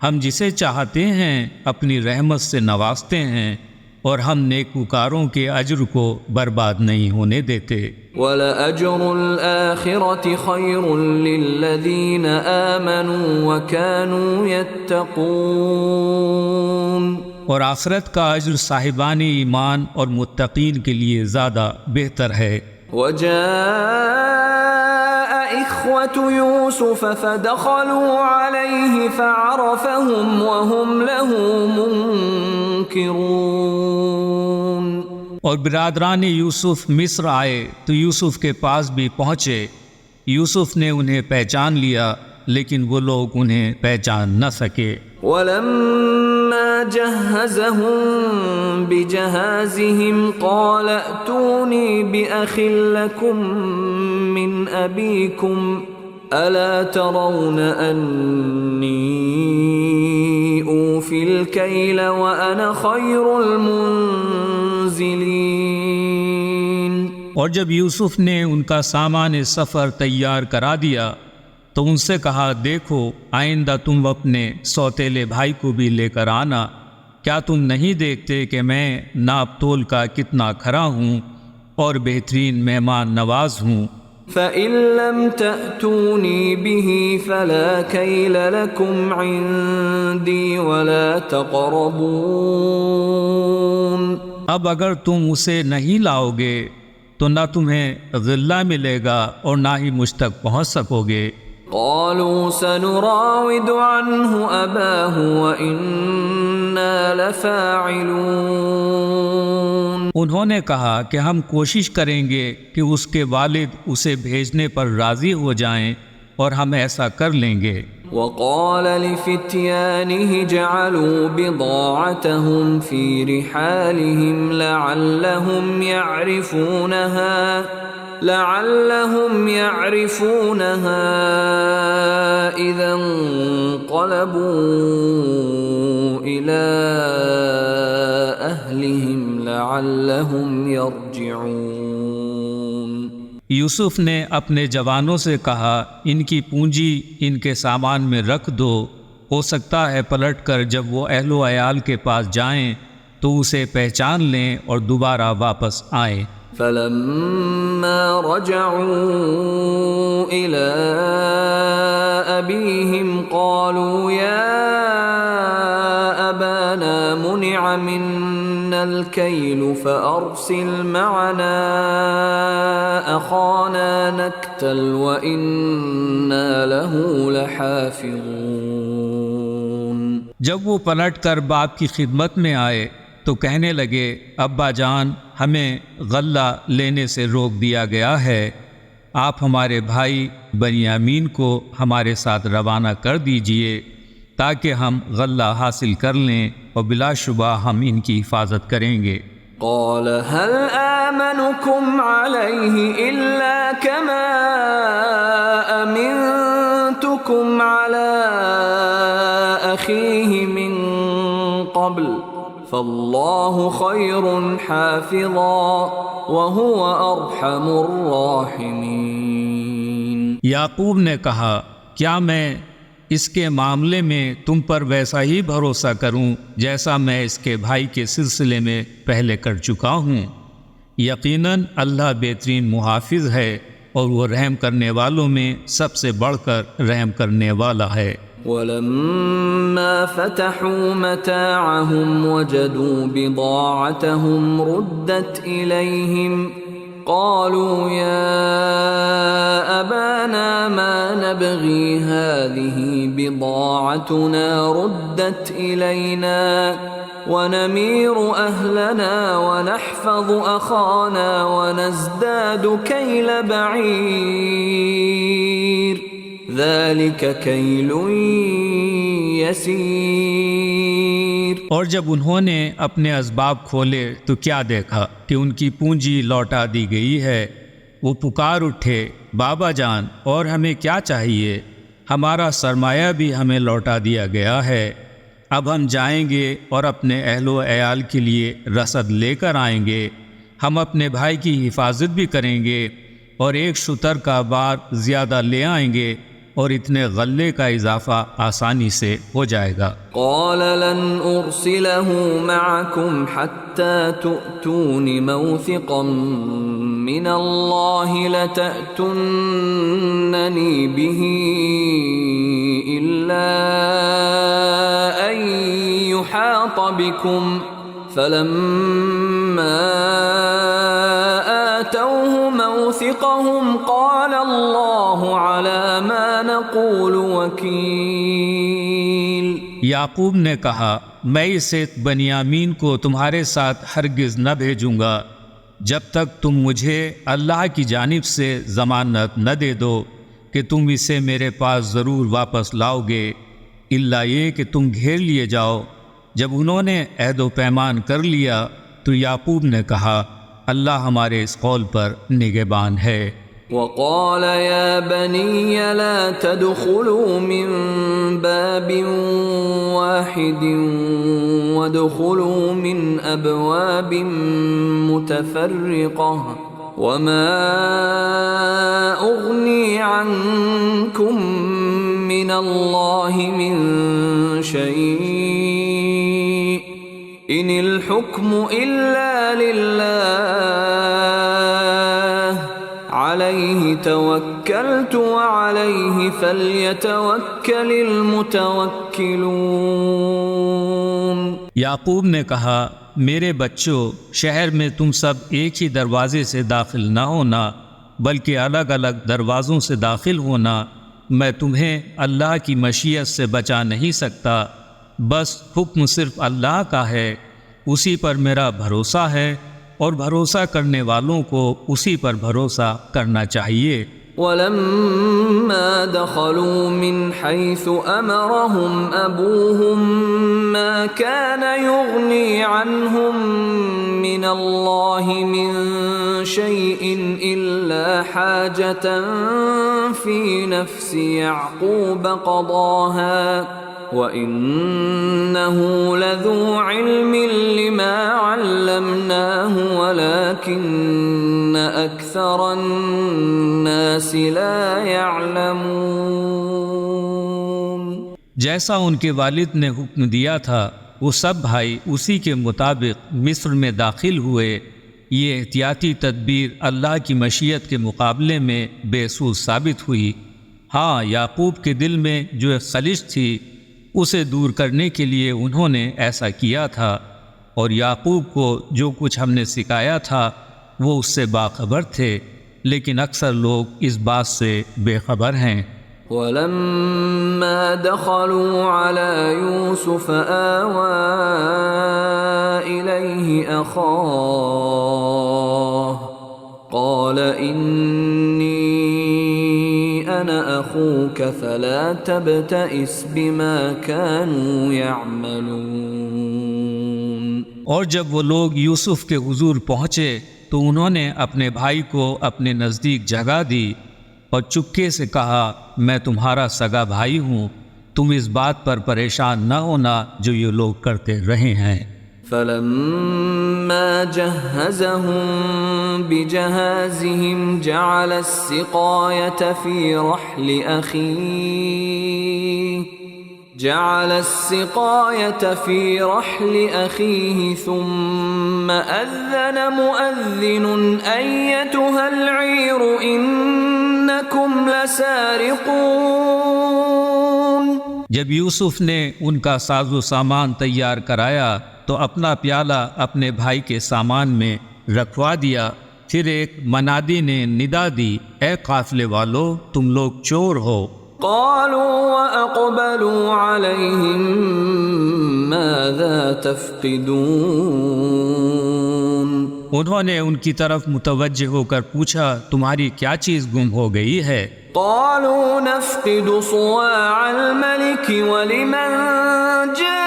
ہم جسے چاہتے ہیں اپنی رحمت سے نوازتے ہیں، اور ہم نیکوکاروں کے اجر کو برباد نہیں ہونے دیتے۔ وَلَأَجْرُ الْآخِرَةِ خَيْرٌ لِّلَّذِينَ آمَنُوا وَكَانُوا يَتَّقُونَ، اور آخرت کا اجر صاحبان ایمان اور متقین کے لیے زیادہ بہتر ہے۔ وَجَاءَ إِخْوَةُ يُوسُفَ فَدَخَلُوا عَلَيْهِ فَعَرَفَهُمْ وَهُمْ لَهُ مُنكِرُونَ۔ اور برادران یوسف مصر آئے تو یوسف کے پاس بھی پہنچے۔ یوسف نے انہیں پہچان لیا، لیکن وہ لوگ انہیں پہچان نہ سکے۔ وَلَمَّا جَهَّزَهُم بِجَهَازِهِمْ قَالَ ائْتُونِي بِأَخٍ لَّكُم مِّنْ أَبِيكُمْ أَلَا تَرَوْنَ أَنِّي أُوفِي الْكَيْلَ وَأَنَا خَيْرُ الْمُنزِلِينَ۔ اور جب یوسف نے ان کا سامان سفر تیار کرا دیا تو ان سے کہا، دیکھو آئندہ تم اپنے سوتیلے بھائی کو بھی لے کر آنا۔ کیا تم نہیں دیکھتے کہ میں ناپ تول کا کتنا کھرا ہوں اور بہترین مہمان نواز ہوں؟ فَإِن لَّمْ تَأْتُونِي بِهِ فَلَا كَيْلَ لَكُمْ عِندِي وَلَا تَقْرَبُونَ۔ اب اگر تم اسے نہیں لاؤ گے تو نہ تمہیں غلہ ملے گا اور نہ ہی مجھ تک پہنچ سکو گے۔ قالوا سنراود عنه أباه وإنا لفاعلون۔ انہوں نے کہا کہ ہم کوشش کریں گے کہ اس کے والد اسے بھیجنے پر راضی ہو جائیں، اور ہم ایسا کر لیں گے۔ وقال لفتيانه جعلوا بضاعتهم في رحالهم لعلهم يعرفونها إذا انقلبوا إلى أهلهم لعلهم يرجعون۔ یوسف نے اپنے جوانوں سے کہا، ان کی پونجی ان کے سامان میں رکھ دو، ہو سکتا ہے پلٹ کر جب وہ اہل و عیال کے پاس جائیں تو اسے پہچان لیں اور دوبارہ واپس آئیں۔ فلما رجعوا إلى أبيهم قالوا يا أبانا منع منا الكيل فأرسل معنا أخانا نكتل وإنا له لحافظون۔ جب وہ پلٹ کر باپ کی خدمت میں آئے تو کہنے لگے، ابا جان ہمیں غلہ لینے سے روک دیا گیا ہے، آپ ہمارے بھائی بنیامین کو ہمارے ساتھ روانہ کر دیجئے تاکہ ہم غلہ حاصل کر لیں، اور بلا شبہ ہم ان کی حفاظت کریں گے۔ قال هل آمنكم عليه إلا كما أمنتكم على أخيه من قبل فالله خير حافظا وهو أرحم الراحمين۔ یعقوب نے کہا، کیا میں اس کے معاملے میں تم پر ویسا ہی بھروسہ کروں جیسا میں اس کے بھائی کے سلسلے میں پہلے کر چکا ہوں؟ یقیناً اللہ بہترین محافظ ہے، اور وہ رحم کرنے والوں میں سب سے بڑھ کر رحم کرنے والا ہے۔ ولما فتحوا متاعهم وجدوا بضاعتهم ردت إليهم قالوا يا أبانا ما نبغي هذه بضاعتنا ردت إلينا ونمير أهلنا ونحفظ أخانا ونزداد كيل بعير ذلك كيل يسير۔ اور جب انہوں نے اپنے اسباب کھولے تو کیا دیکھا کہ ان کی پونجی لوٹا دی گئی ہے۔ وہ پکار اٹھے، بابا جان، اور ہمیں کیا چاہیے؟ ہمارا سرمایہ بھی ہمیں لوٹا دیا گیا ہے، اب ہم جائیں گے اور اپنے اہل و عیال کے لیے رسد لے کر آئیں گے، ہم اپنے بھائی کی حفاظت بھی کریں گے اور ایک شتر کا بار زیادہ لے آئیں گے اور اتنے غلے کا اضافہ آسانی سے ہو جائے گا۔ قال لن أرسله معكم حتى تؤتون موثقا من الله لتأتونني به إلا أن يحاط بكم فلما آتوه موثقهم قال الله على ما نقول وكيل۔ یعقوب نے کہا، میں اسے بنیامین کو تمہارے ساتھ ہرگز نہ بھیجوں گا جب تک تم مجھے اللہ کی جانب سے ضمانت نہ دے دو کہ تم اسے میرے پاس ضرور واپس لاؤ گے، الا یہ کہ تم گھیر لیے جاؤ۔ جب انہوں نے عہد و پیمان کر لیا تو یعقوب نے کہا، اللہ ہمارے اس قول پر نگہبان ہے۔ وقال يا بني لا تدخلوا من باب واحد وادخلوا من أبواب متفرقة وما أغني عنكم من الله من شيء إن الحكم إلا لله عليه توكلت وعليه فليتوكل المتوكلون۔ یعقوب نے کہا، میرے بچوں، شہر میں تم سب ایک ہی دروازے سے داخل نہ ہونا بلکہ الگ الگ دروازوں سے داخل ہونا، میں تمہیں اللہ کی مشیت سے بچا نہیں سکتا، بس حکم صرف اللہ کا ہے، اسی پر میرا بھروسہ ہے اور بھروسہ کرنے والوں کو اسی پر بھروسہ کرنا چاہیے۔ وَلَمَّا دَخَلُوا مِنْ حَيْثُ أَمَرَهُمْ أَبُوهُمْ مَا كَانَ يُغْنِي عَنْهُمْ مِنَ اللَّهِ مِنْ شَيْءٍ إِلَّا حَاجَةً فِي نَفْسِ يَعْقُوبَ قَضَاهَا وَإِنَّهُ لَذُو عِلْمٍ لِمَا عَلَّمْنَاهُ وَلَكِنَّ أَكْثَرَ النَّاسِ لَا يَعْلَمُونَ۔ جیسا ان کے والد نے حکم دیا تھا، وہ سب بھائی اسی کے مطابق مصر میں داخل ہوئے۔ یہ احتیاطی تدبیر اللہ کی مشیت کے مقابلے میں بے سود ثابت ہوئی۔ ہاں، یعقوب کے دل میں جو ایک خلش تھی اسے دور کرنے کے لیے انہوں نے ایسا کیا تھا، اور یعقوب کو جو کچھ ہم نے سکھایا تھا وہ اس سے باخبر تھے، لیکن اکثر لوگ اس بات سے بے خبر ہیں۔ وَلَمَّا دَخَلُوا عَلَى يُوسُفَ آوَى إِلَيْهِ أَخَاهُ قَالَ إِنِّي أَنَا أَخُوكَ فَلَا تَبْتَئِسْ بِمَا كَانُوا يَعْمَلُونَ۔ اور جب وہ لوگ یوسف کے حضور پہنچے تو انہوں نے اپنے بھائی کو اپنے نزدیک جگہ دی اور چپکے سے کہا، میں تمہارا سگا بھائی ہوں، تم اس بات پر پریشان نہ ہونا جو یہ لوگ کرتے رہے ہیں۔ فَلَمَّا جَهَّزَهُم بِجَهَازِهِمْ جَعَلَ السِّقَايَةَ فِي رَحْلِ أَخِيهِ ثُمَّ أَذَّنَ مُؤَذِّنٌ أَيَّتُهَا الْعِيرُ إِنَّكُمْ لَسَارِقُونَ۔ جب یوسف نے ان کا ساز و سامان تیار کرایا تو اپنا پیالہ اپنے بھائی کے سامان میں رکھوا دیا، پھر ایک منادی نے ندا دی، اے قافلے والو، تم لوگ چور ہو۔ قالوا وأقبلوا عليهم ماذا تفقدون۔ انہوں نے ان کی طرف متوجہ ہو کر پوچھا، تمہاری کیا چیز گم ہو گئی ہے؟ قالوا نفقد صواع الملك ولمن جاء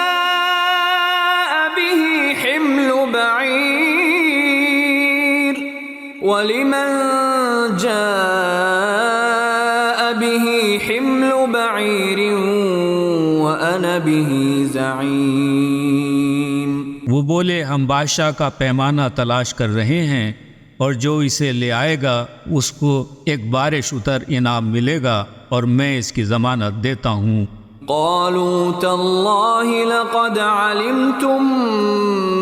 به حمل بعير به زعيم. وہ بولے ہم بادشاہ کا پیمانہ تلاش کر رہے ہیں اور جو اسے لے آئے گا اس کو ایک بار شتر انعام ملے گا اور میں اس کی ضمانت دیتا ہوں. قالوا تالله لقد علمتم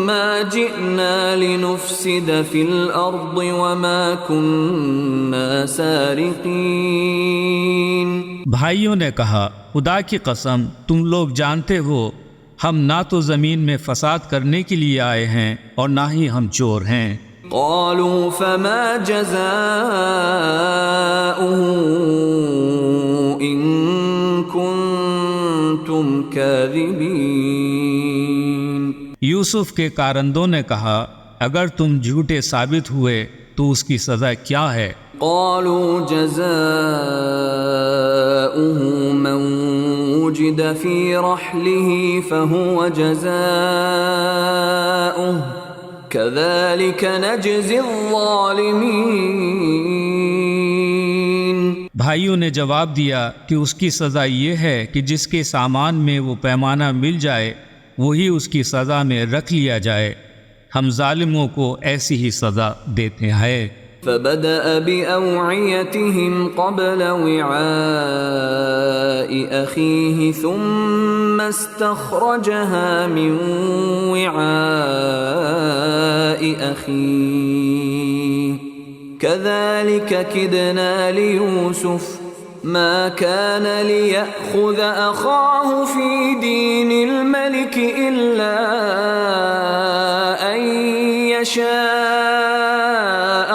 ما جئنا لنفسد في الأرض وما كنا سارقين. بھائیوں نے کہا خدا کی قسم تم لوگ جانتے ہو ہم نہ تو زمین میں فساد کرنے کے لیے آئے ہیں اور نہ ہی ہم چور ہیں. قالوا فما جزاؤه إن كنتم كاذبين. یوسف کے کارندوں نے کہا اگر تم جھوٹے ثابت ہوئے تو اس کی سزا کیا ہے؟ قالوا جزاؤه من وجد في رحله فهو جزاؤه كذلك نجزي الظالمين. بھائیوں نے جواب دیا کہ اس کی سزا یہ ہے کہ جس کے سامان میں وہ پیمانہ مل جائے وہی اس کی سزا میں رکھ لیا جائے، ہم ظالموں کو ایسی ہی سزا دیتے ہیں. فبدأ بأوعيتهم قبل وعاء أخيه ثم استخرجها من وعاء أخيه كذلك كدنا ليوسف ما كان ليأخذ أخاه في دين الملك إلا أن يشاء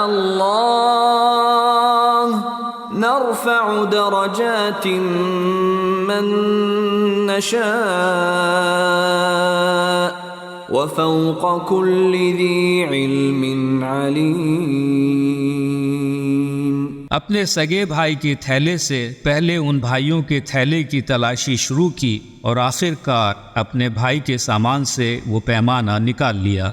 الله نرفع درجات من نشاء وفوق كل ذي علم عليم. اپنے سگے بھائی کے تھیلے سے پہلے ان بھائیوں کے تھیلے کی تلاشی شروع کی اور آخر کار اپنے بھائی کے سامان سے وہ پیمانہ نکال لیا.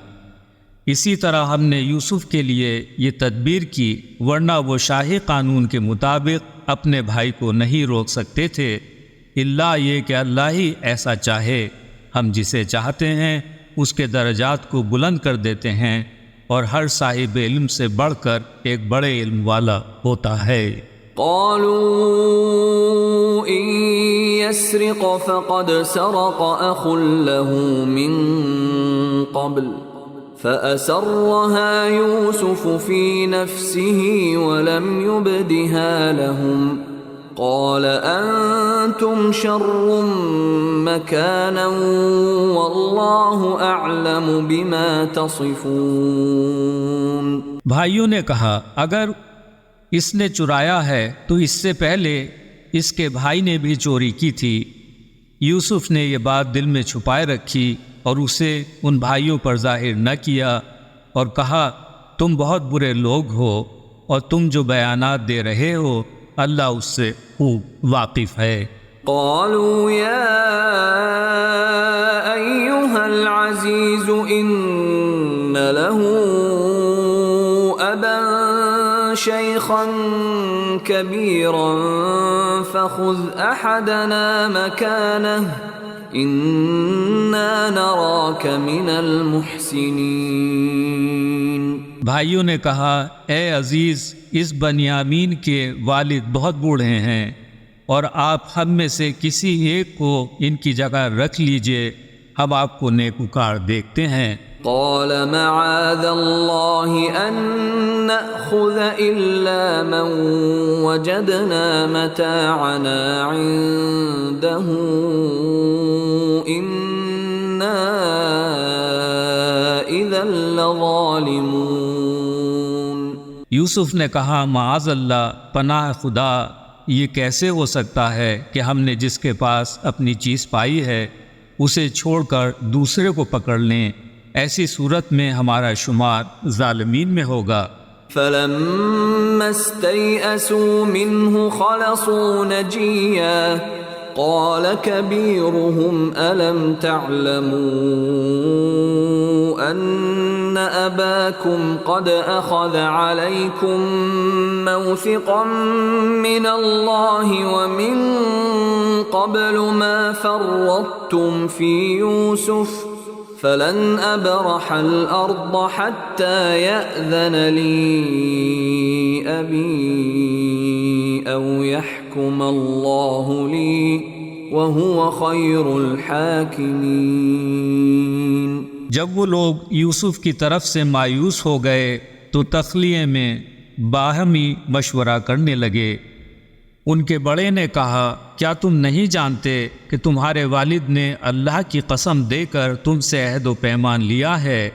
اسی طرح ہم نے یوسف کے لیے یہ تدبیر کی ورنہ وہ شاہی قانون کے مطابق اپنے بھائی کو نہیں روک سکتے تھے الا یہ کہ اللہ ہی ایسا چاہے، ہم جسے چاہتے ہیں اس کے درجات کو بلند کر دیتے ہیں اور ہر صاحب علم سے بڑھ کر ایک بڑے علم والا ہوتا ہے. قالوا إن يسرق فقد سرق أخ له من قبل فأسرها يوسف في نفسه ولم يبدها لهم قال أنتم شر مكانا والله أعلم بما تصفون. بھائیوں نے کہا اگر اس نے چرایا ہے تو اس سے پہلے اس کے بھائی نے بھی چوری کی تھی. یوسف نے یہ بات دل میں چھپائے رکھی اور اسے ان بھائیوں پر ظاہر نہ کیا اور کہا تم بہت برے لوگ ہو اور تم جو بیانات دے رہے ہو اللہ اس سے خوب واقف ہے. قالوا يا أيها العزيز إن له أبا شيخا كبيرا فخذ أحدنا مكانه إنا نراك من المحسنين. بھائیوں نے کہا اے عزیز اس بنیامین کے والد بہت بوڑھے ہیں اور آپ ہم میں سے کسی ایک کو ان کی جگہ رکھ لیجئے، ہم آپ کو نیکوکار دیکھتے ہیں. قال معاذ الله أن نأخذ إلا من وجدنا متاعنا عنده إنا إذا لظالمون. یوسف نے کہا معاذ اللہ پناہ خدا یہ کیسے ہو سکتا ہے کہ ہم نے جس کے پاس اپنی چیز پائی ہے اسے چھوڑ کر دوسرے کو پکڑ لیں، ایسی صورت میں ہمارا شمار ظالمین میں ہوگا. فلما استيئسوا منه خلصوا نجيا قال كبيرهم ألم تعلموا أن أباكم قد أخذ عليكم موثقا من الله ومن قبل ما فرطتم في يوسف فلن أبرح الأرض حتى يأذن لي أبي أو يحكم الله لي وهو خير الحاكمين۔ جب وہ لوگ یوسف کی طرف سے مایوس ہو گئے تو تخلیے میں باہمی مشورہ کرنے لگے۔ ان کے بڑے نے کہا، کیا تم نہیں جانتے کہ تمہارے والد نے اللہ کی قسم دے کر تم سے عہد و پیمان لیا ہے،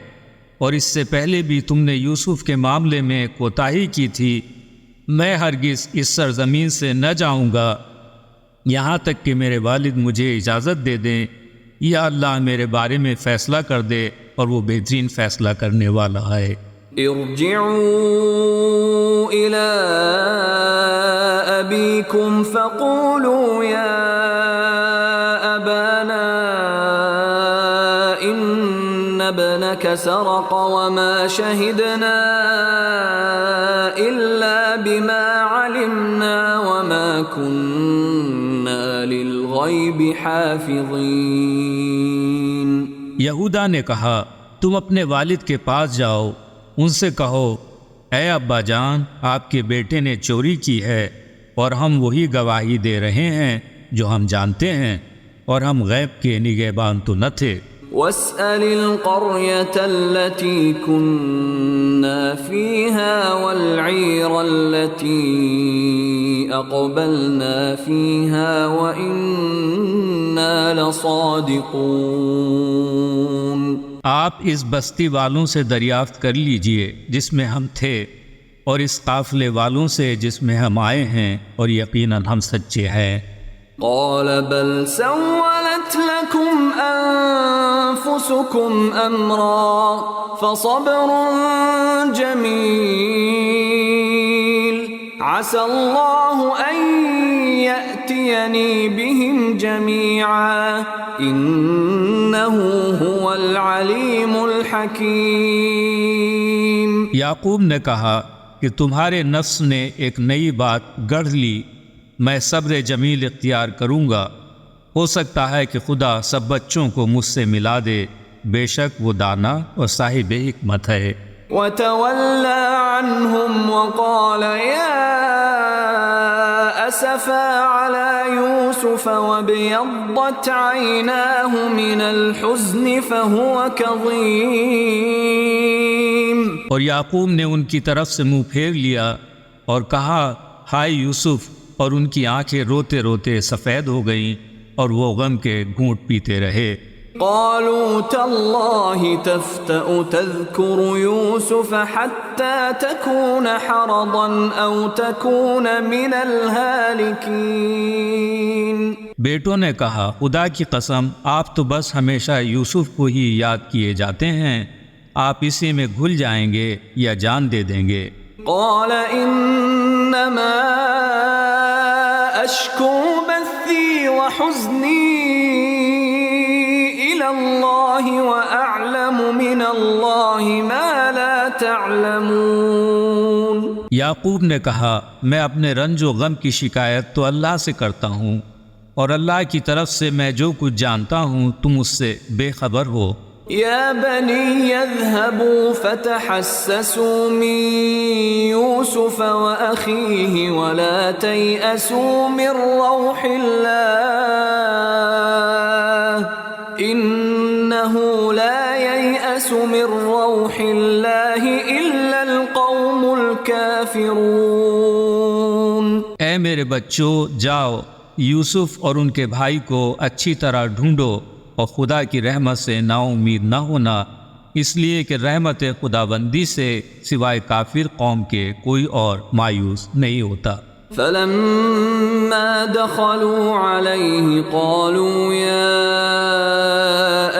اور اس سے پہلے بھی تم نے یوسف کے معاملے میں کوتاہی کی تھی۔ میں ہرگز اس سرزمین سے نہ جاؤں گا یہاں تک کہ میرے والد مجھے اجازت دے دیں، یا اللہ میرے بارے میں فیصلہ کر دے، اور وہ بہترین فیصلہ کرنے والا ہے۔ ارجعوا إلى أبيكم فقولوا يا أبانا إن ابنك سرق وما شهدنا إلا بما علمنا وما كنا للغيب حافظين۔ یہودا نے کہا، تم اپنے والد کے پاس جاؤ، ان سے کہو، اے ابا جان، آپ کے بیٹے نے چوری کی ہے، اور ہم وہی گواہی دے رہے ہیں جو ہم جانتے ہیں، اور ہم غیب کے نگہبان تو نہ تھے۔ واسأل القرية التي كنا فيها والعير التي أقبلنا فيها وإنا لصادقون۔ آپ اس بستی والوں سے دریافت کر لیجئے جس میں ہم تھے، اور اس قافلے والوں سے جس میں ہم آئے ہیں، اور یقیناً ہم سچے ہیں۔ قال بل سولت لكم أنفسكم أمرا فصبر جميل عسى الله أن يأتيني بهم جميعا إنه هو العليم الحكيم۔ یعقوب نے کہا کہ تمہارے نفس نے ایک نئی بات گڑھ لی، میں صبر جمیل اختیار کروں گا، ہو سکتا ہے کہ خدا سب بچوں کو مجھ سے ملا دے، بے شک وہ دانا اور صاحب حکمت ہے۔ وَتَوَلَّى عَنْهُمْ وَقَالَ يَا أَسَفَا عَلَى يُوسُفَ وَابْيَضَّتْ عَيْنَاهُ مِنَ الْحُزْنِ فَهُوَ كَظِيمٌ۔ اور یعقوب نے ان کی طرف سے منہ پھیر لیا اور کہا، ہائے یوسف، اور ان کی آنکھیں روتے روتے سفید ہو گئیں، اور وہ غم کے گھونٹ پیتے رہے۔ قالوا تالله تفتأ تذكر يوسف حتى تكون حرضا أو تكون من الهالكين۔ بیٹوں نے کہا، خدا کی قسم، آپ تو بس ہمیشہ یوسف کو ہی یاد کیے جاتے ہیں، آپ اسی میں گھل جائیں گے یا جان دے دیں گے۔ قال انما اشکو بثی وحزنی الى اللہ واعلم من اللہ ما لا تعلمون۔ یعقوب نے کہا، میں اپنے رنج و غم کی شکایت تو اللہ سے کرتا ہوں، اور اللہ کی طرف سے میں جو کچھ جانتا ہوں تم اس سے بے خبر ہو۔ يا بني اذهبوا فتحسسوا من يوسف وأخيه ولا تيأسوا من روح الله إنه لا ييأس من روح الله إلا القوم الكافرون۔ اے میرے بچوں، جاؤ، یوسف اور ان کے بھائی کو اچھی طرح ڈھونڈو، اور خدا کی رحمت سے نا امید نہ ہونا، اس لیے کہ رحمت خداوندی سے سوائے کافر قوم کے کوئی اور مایوس نہیں ہوتا۔ فلما دخلوا عليه قالوا يا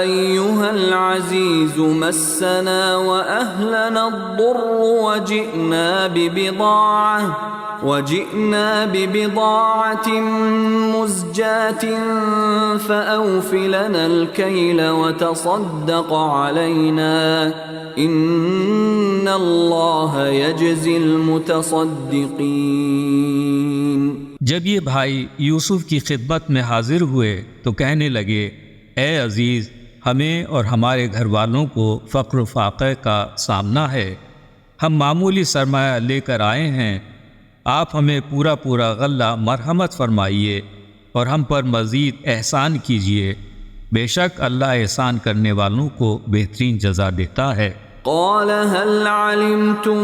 أيها العزيز مسنا وأهلنا الضر وجئنا ببضاعة وجئنا ببضاعة مزجاة فأوف لنا الكيل وتصدق علينا إن الله يجزي المتصدقين۔ جب یہ بھائی یوسف کی خدمت میں حاضر ہوئے تو کہنے لگے، اے عزیز، ہمیں اور ہمارے گھر والوں کو فقر و فاقے کا سامنا ہے، ہم معمولی سرمایہ لے کر آئے ہیں، آپ ہمیں پورا پورا غلہ مرحمت فرمائیے اور ہم پر مزید احسان کیجیے، بے شک اللہ احسان کرنے والوں کو بہترین جزا دیتا ہے۔ قال هل علمتم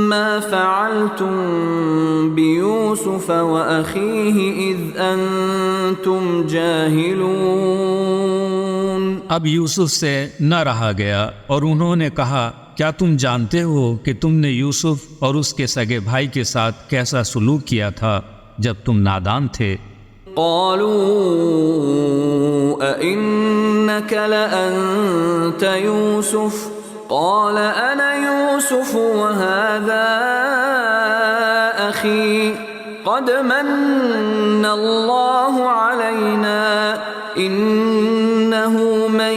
ما فعلتم بيوسف وأخيه إذ أنتم جاهلون؟ اب یوسف سے نہ رہا گیا اور انہوں نے کہا، کیا تم جانتے ہو کہ تم نے یوسف اور اس کے سگے بھائی کے ساتھ کیسا سلوک کیا تھا جب تم نادان تھے؟ قالوا أئنك لأنت يوسف قال أنا يوسف وهذا أخي قد من الله علينا إنه من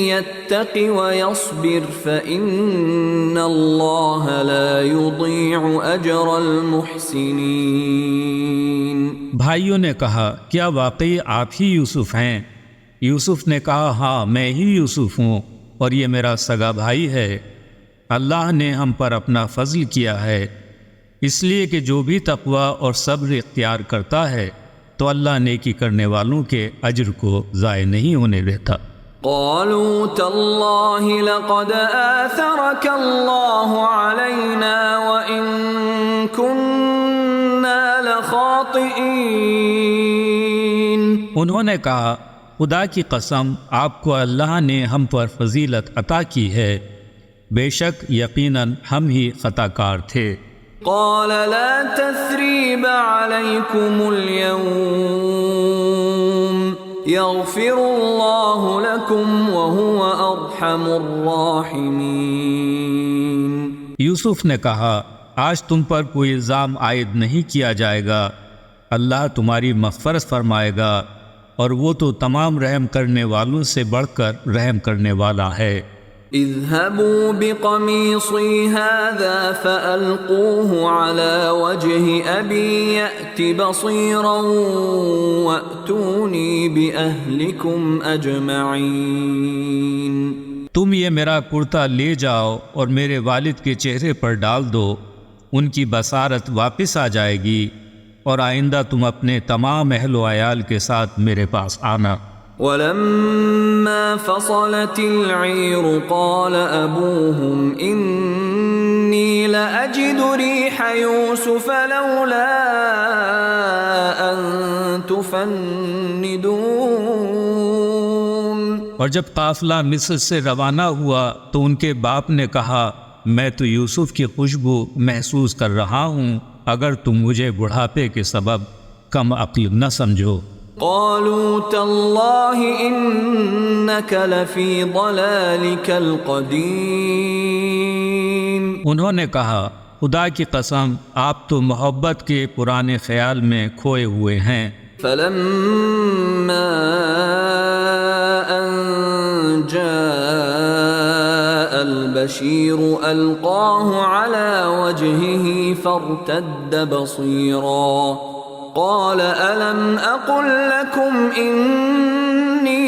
يتق ويصبر فإن الله لا يضيع أجر المحسنين۔ بھائیوں نے کہا، کیا واقعی آپ ہی یوسف ہیں؟ یوسف نے کہا، ہاں میں ہی یوسف ہوں اور یہ میرا سگا بھائی ہے، اللہ نے ہم پر اپنا فضل کیا ہے، اس لیے کہ جو بھی تقوی اور صبر اختیار کرتا ہے تو اللہ نیکی کرنے والوں کے اجر کو ضائع نہیں ہونے دیتا۔ قالوا تالله لقد آثرك الله علينا وإن كنا لخاطئين۔ انہوں نے کہا، خدا کی قسم، آپ کو اللہ نے ہم پر فضیلت عطا کی ہے، بے شک یقیناً ہم ہی خطا کار تھے۔ قال لا تثريب عليكم اليوم يغفر الله لكم وهو أرحم الراحمين۔ یوسف نے کہا، آج تم پر کوئی الزام عائد نہیں کیا جائے گا، اللہ تمہاری مغفرت فرمائے گا اور وہ تو تمام رحم کرنے والوں سے بڑھ کر رحم کرنے والا ہے۔ اذهبوا بقميصي هذا فألقوه على وجه أبي يأت بصيرا وأتوني بأهلكم أجمعين۔ تم یہ میرا کرتا لے جاؤ اور میرے والد کے چہرے پر ڈال دو، ان کی بصارت واپس آ جائے گی، اور آئندہ تم اپنے تمام اہل و عیال کے ساتھ میرے پاس آنا۔ ولما فصلت العير قال أبوهم إني لأجد ريح يوسف لولا أن تفندون۔ اور جب قافلہ مصر سے روانہ ہوا تو ان کے باپ نے کہا، میں تو یوسف کی خوشبو محسوس کر رہا ہوں، اگر تم مجھے بڑھاپے کے سبب کم عقل نہ سمجھو۔ قالوا تالله إنك لفي ضلالك القديم۔ انہوں نے کہا، خدا کی قسم، آپ تو محبت کے پرانے خیال میں کھوئے ہوئے ہیں۔ فلما أن جاء البشير ألقاه على وجهه فارتد بصيرا قال ألم أقل لكم إني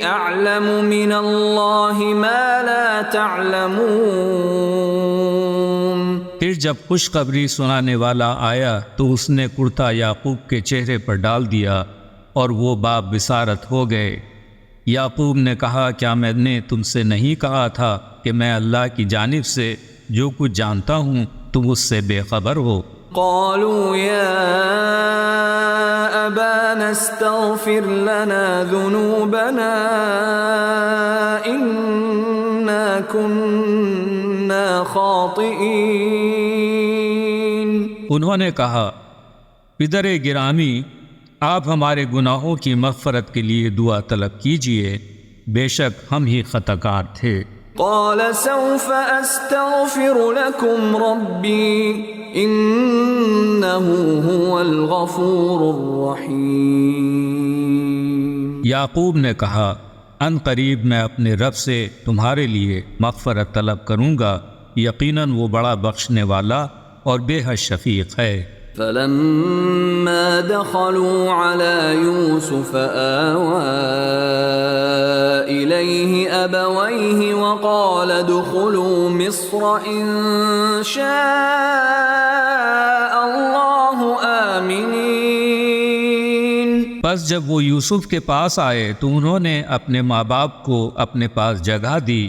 أعلم من الله ما لا تعلمون۔ پھر جب خوشخبری سنانے والا آیا تو اس نے کرتا یعقوب کے چہرے پر ڈال دیا اور وہ باپ بصارت ہو گئے۔ یعقوب نے کہا، کیا میں نے تم سے نہیں کہا تھا کہ میں اللہ کی جانب سے جو کچھ جانتا ہوں تم اس سے بے خبر ہو؟ قالوا يا أبانا استغفر لنا ذنوبنا إنا كنا خاطئين۔ انہوں نے کہا، پدر گرامی، آپ ہمارے گناہوں کی مغفرت کے لیے دعا طلب کیجئے، بے شک ہم ہی خطا کار تھے۔ قال سوف أستغفر لكم ربي إنه هو الغفور الرحيم. یعقوب نے کہا ان قریب میں اپنے رب سے تمہارے لیے مغفرت طلب کروں گا، یقیناً وہ بڑا بخشنے والا اور بے حد شفیق ہے. فلما دخلوا على يوسف آوى إليه أبويه وقال ادخلوا مصر إن شاء الله آمنين. بس جب وہ یوسف کے پاس آئے تو انہوں نے اپنے ماں باپ کو اپنے پاس جگہ دی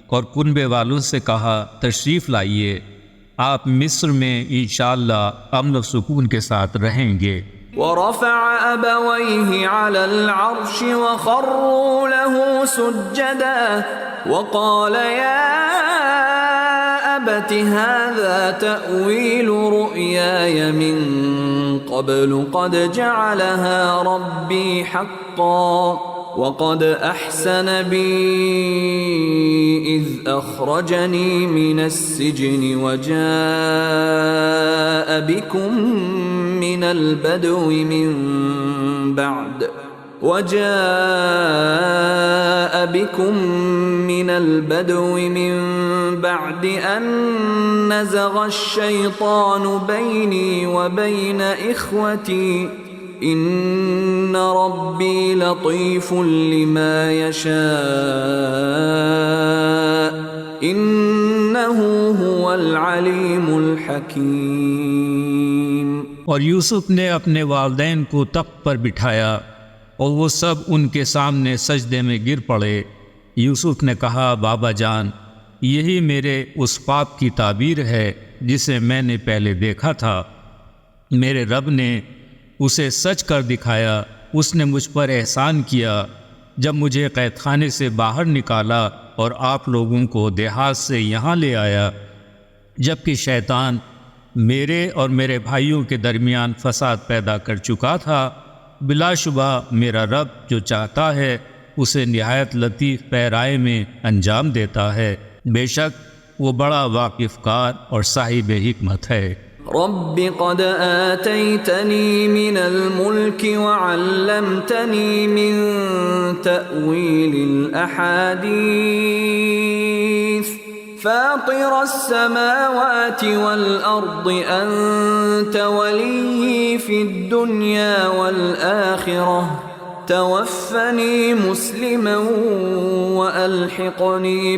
اور کنبے والوں سے کہا تشریف لائیے، آپ مصر میں انشاءاللہ امن و سکون کے ساتھ رہیں گے. ورفع أبويه على العرش وخروا له سجدا وقال يا أبت هذا تأويل رؤياي من قبل قد جعلها ربي حقا وقد أحسن بي إذ أخرجني من السجن وجاء بكم من البدو من بعد أن نزغ الشيطان بيني وبين إخوتي إن ربي لطيف لما يشاء إنه هو العليم الحكيم. اور یوسف نے اپنے والدین کو تخت پر بٹھایا اور وہ سب ان کے سامنے سجدے میں گر پڑے. یوسف نے کہا بابا جان، یہی میرے اس خواب کی تعبیر ہے جسے میں نے پہلے دیکھا تھا. میرے رب نے اسے سچ کر دکھایا. اس نے مجھ پر احسان کیا جب مجھے قید خانے سے باہر نکالا اور آپ لوگوں کو دیہات سے یہاں لے آیا، جبکہ شیطان میرے اور میرے بھائیوں کے درمیان فساد پیدا کر چکا تھا. بلا شبہ میرا رب جو چاہتا ہے اسے نہایت لطیف پیرائے میں انجام دیتا ہے. بے شک وہ بڑا واقف کار اور صاحب حکمت ہے. رب قد آتيتني من الملك وعلمتني من تأويل الأحاديث فاطر السماوات والأرض أنت ولي في الدنيا والآخرة توفني مسلما وألحقني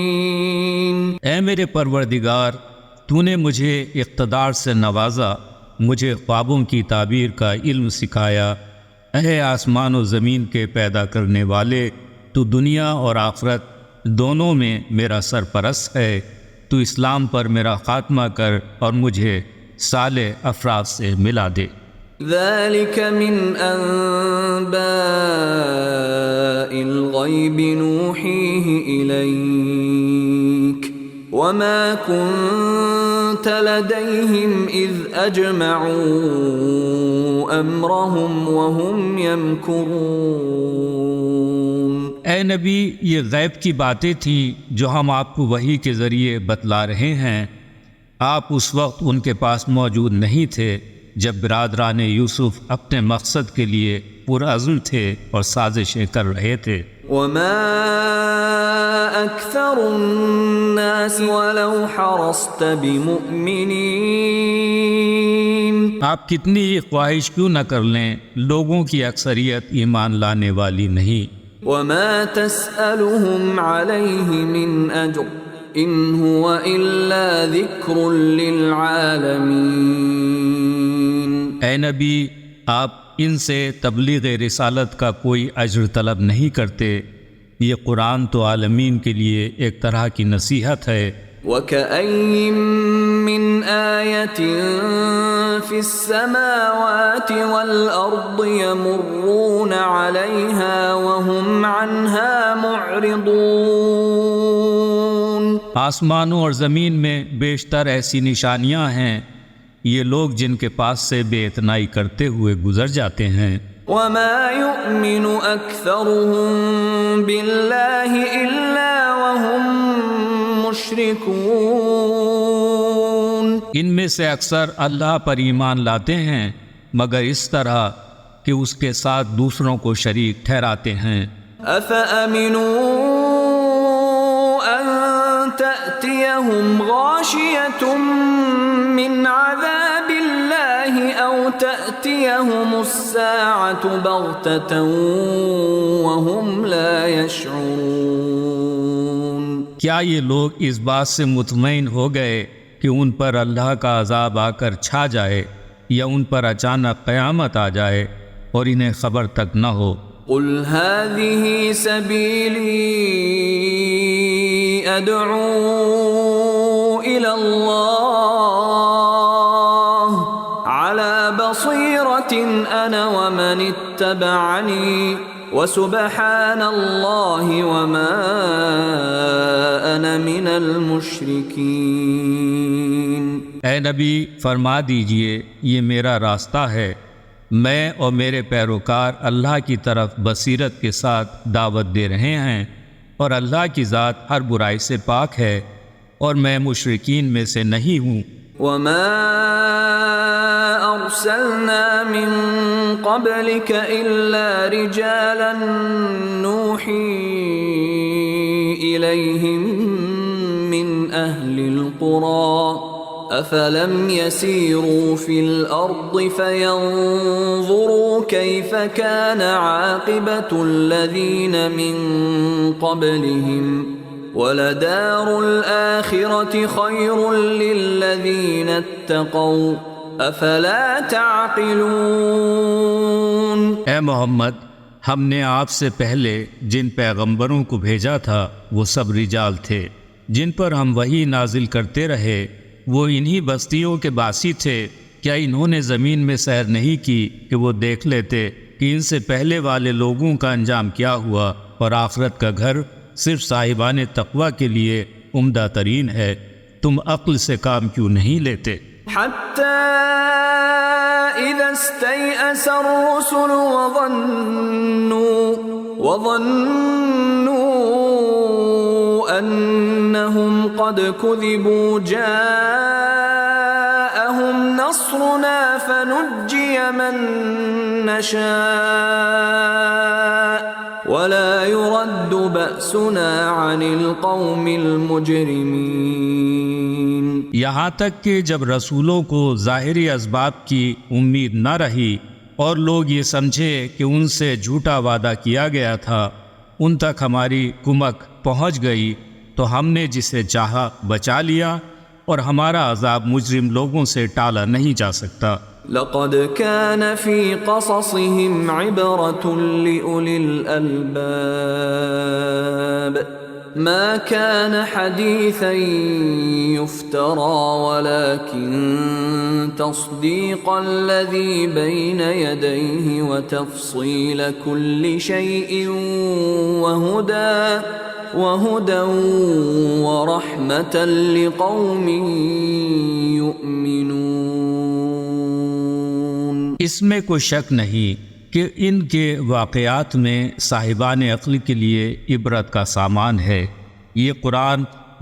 بالصالحين. اے میرے پروردگار، تو نے مجھے اقتدار سے نوازا، مجھے خوابوں کی تعبیر کا علم سکھایا. اے آسمان و زمین کے پیدا کرنے والے، تو دنیا اور آخرت دونوں میں میرا سرپرست ہے. تو اسلام پر میرا خاتمہ کر اور مجھے صالح افراد سے ملا دے. ذلك من أنباء الغيب نوحيه إليك وما كنت لديهم إذ أجمعوا أمرهم وهم يمكرون. اے نبی، یہ غیب کی باتیں تھیں جو ہم آپ کو وحی کے ذریعے بتلا رہے ہیں. آپ اس وقت ان کے پاس موجود نہیں تھے جب برادران یوسف اپنے مقصد کے لیے پرعزم تھے اور سازشیں کر رہے تھے. وما أكثر الناس ولو حرصت بمؤمنين. آپ کتنی ہی خواہش کیوں نہ کر لیں، لوگوں کی اکثریت ایمان لانے والی نہیں. وما تسألهم عليه من أجر إن هو إلا ذكر للعالمين. اے نبی، آپ ان سے تبلیغ رسالت کا کوئی اجر طلب نہیں کرتے، یہ قرآن تو عالمین کے لیے ایک طرح کی نصیحت ہے. وَكَأَيٍّ مِّنْ آيَةٍ فِي السَّمَاوَاتِ وَالْأَرْضِ يَمُرُّونَ عَلَيْهَا وَهُمْ عَنْهَا مُعْرِضُونَ. آسمانوں اور زمین میں بیشتر ایسی نشانیاں ہیں، یہ لوگ جن کے پاس سے بے اعتنائی کرتے ہوئے گزر جاتے ہیں. وَمَا يُؤْمِنُ أَكْثَرُهُم بِاللَّهِ إِلَّا وَهُم مُشْرِكُونَ. ان میں سے اکثر اللہ پر ایمان لاتے ہیں مگر اس طرح کہ اس کے ساتھ دوسروں کو شریک ٹھہراتے ہیں۔ أَفَأَمِنُوا أَن تَأْتِيَهُمْ غَاشِيَةٌ مِّنْ عَذَابِ اللَّهِ أَوْ تَأْتِيَهُمُ السَّاعَةُ بَغْتَةً وَهُمْ لَا يَشْعُرُونَ۔ کیا یہ لوگ اس بات سے مطمئن ہو گئے کہ ان پر اللہ کا عذاب آ کر چھا جائے یا ان پر اچانک قیامت آ جائے اور انہیں خبر تک نہ ہو؟ قُلْ هَذِهِ سَبِيلِي أَدْعُو إِلَى اللَّهِ عَلَى بَصِيرَةٍ أَنَا وَمَنِ اتَّبَعَنِي وَسُبْحَانَ اللَّهِ وَمَا أَنَا مِنَ الْمُشْرِكِينَ۔ اے نبی فرما دیجئے یہ میرا راستہ ہے، میں اور میرے پیروکار اللہ کی طرف بصیرت کے ساتھ دعوت دے رہے ہیں، اور اللہ کی ذات ہر برائی سے پاک ہے اور میں مشرکین میں سے نہیں ہوں۔ وَمَا أَرْسَلْنَا مِن قَبْلِكَ إِلَّا رِجَالًا نُوحِي إِلَيْهِم مِّنْ أَهْلِ الْقُرَىٰ أَفَلَمْ يَسِيرُوا فِي الْأَرْضِ فَيَنظُرُوا كَيْفَ كَانَ عَاقِبَةُ الَّذِينَ مِن قَبْلِهِمْ وَلَدَارُ الْآخِرَةِ خَيْرٌ لِّلَّذِينَ اتَّقَوْا أَفَلَا تَعْقِلُونَ۔ اے محمد، ہم نے آپ سے پہلے جن پیغمبروں کو بھیجا تھا وہ سب رجال تھے جن پر ہم وحی نازل کرتے رہے، وہ انہی بستیوں کے باسی تھے۔ کیا انہوں نے زمین میں سیر نہیں کی کہ وہ دیکھ لیتے کہ ان سے پہلے والے لوگوں کا انجام کیا ہوا، اور آخرت کا گھر صرف صاحبان تقوی کے لیے عمدہ ترین ہے؟ تم عقل سے کام کیوں نہیں لیتے؟ حَتَّى إِذَا اسْتَيْأَسَ الرُّسُلُ وَظَنُّوا أَنَّهُمْ قَدْ كُذِبُوا جَاءَهُمْ نَصْرُنَا فَنُجِّيَ مَن نَّشَاءُ وَلَا يُرَدُّ بَأْسُنَا عَنِ الْقَوْمِ الْمُجْرِمِينَ۔ یہاں تک کہ جب رسولوں کو ظاہری اسباب کی امید نہ رہی اور لوگ یہ سمجھے کہ ان سے جھوٹا وعدہ کیا گیا تھا، ان تک ہماری کمک پہنچ گئی تو ہم نے جسے چاہا بچا لیا، اور ہمارا عذاب مجرم لوگوں سے ٹالا نہیں جا سکتا۔ لَقَدْ كَانَ فِي قَصَصِهِمْ عِبْرَةٌ لِّأُولِي الْأَلْبَابِ مَا كَانَ حَدِيثًا يُفْتَرَى وَلَكِن تَصْدِيقَ الَّذِي بَيْنَ يَدَيْهِ وَتَفْصِيلَ كُلِّ شَيْءٍ وَهُدًى وَرَحْمَةً لِقَوْمٍ يُؤْمِنُونَ۔ اس میں کوئی شک نہیں کہ ان کے واقعات میں صاحبان عقل کے لیے عبرت کا سامان ہے۔ یہ قرآن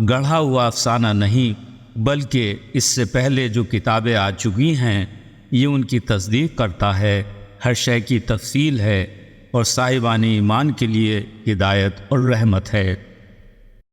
گڑھا ہوا افسانہ نہیں بلکہ اس سے پہلے جو کتابیں آ چکی ہیں یہ ان کی تصدیق کرتا ہے، ہر شے کی تفصیل ہے، اور صاحبان ایمان کے لیے ہدایت اور رحمت ہے۔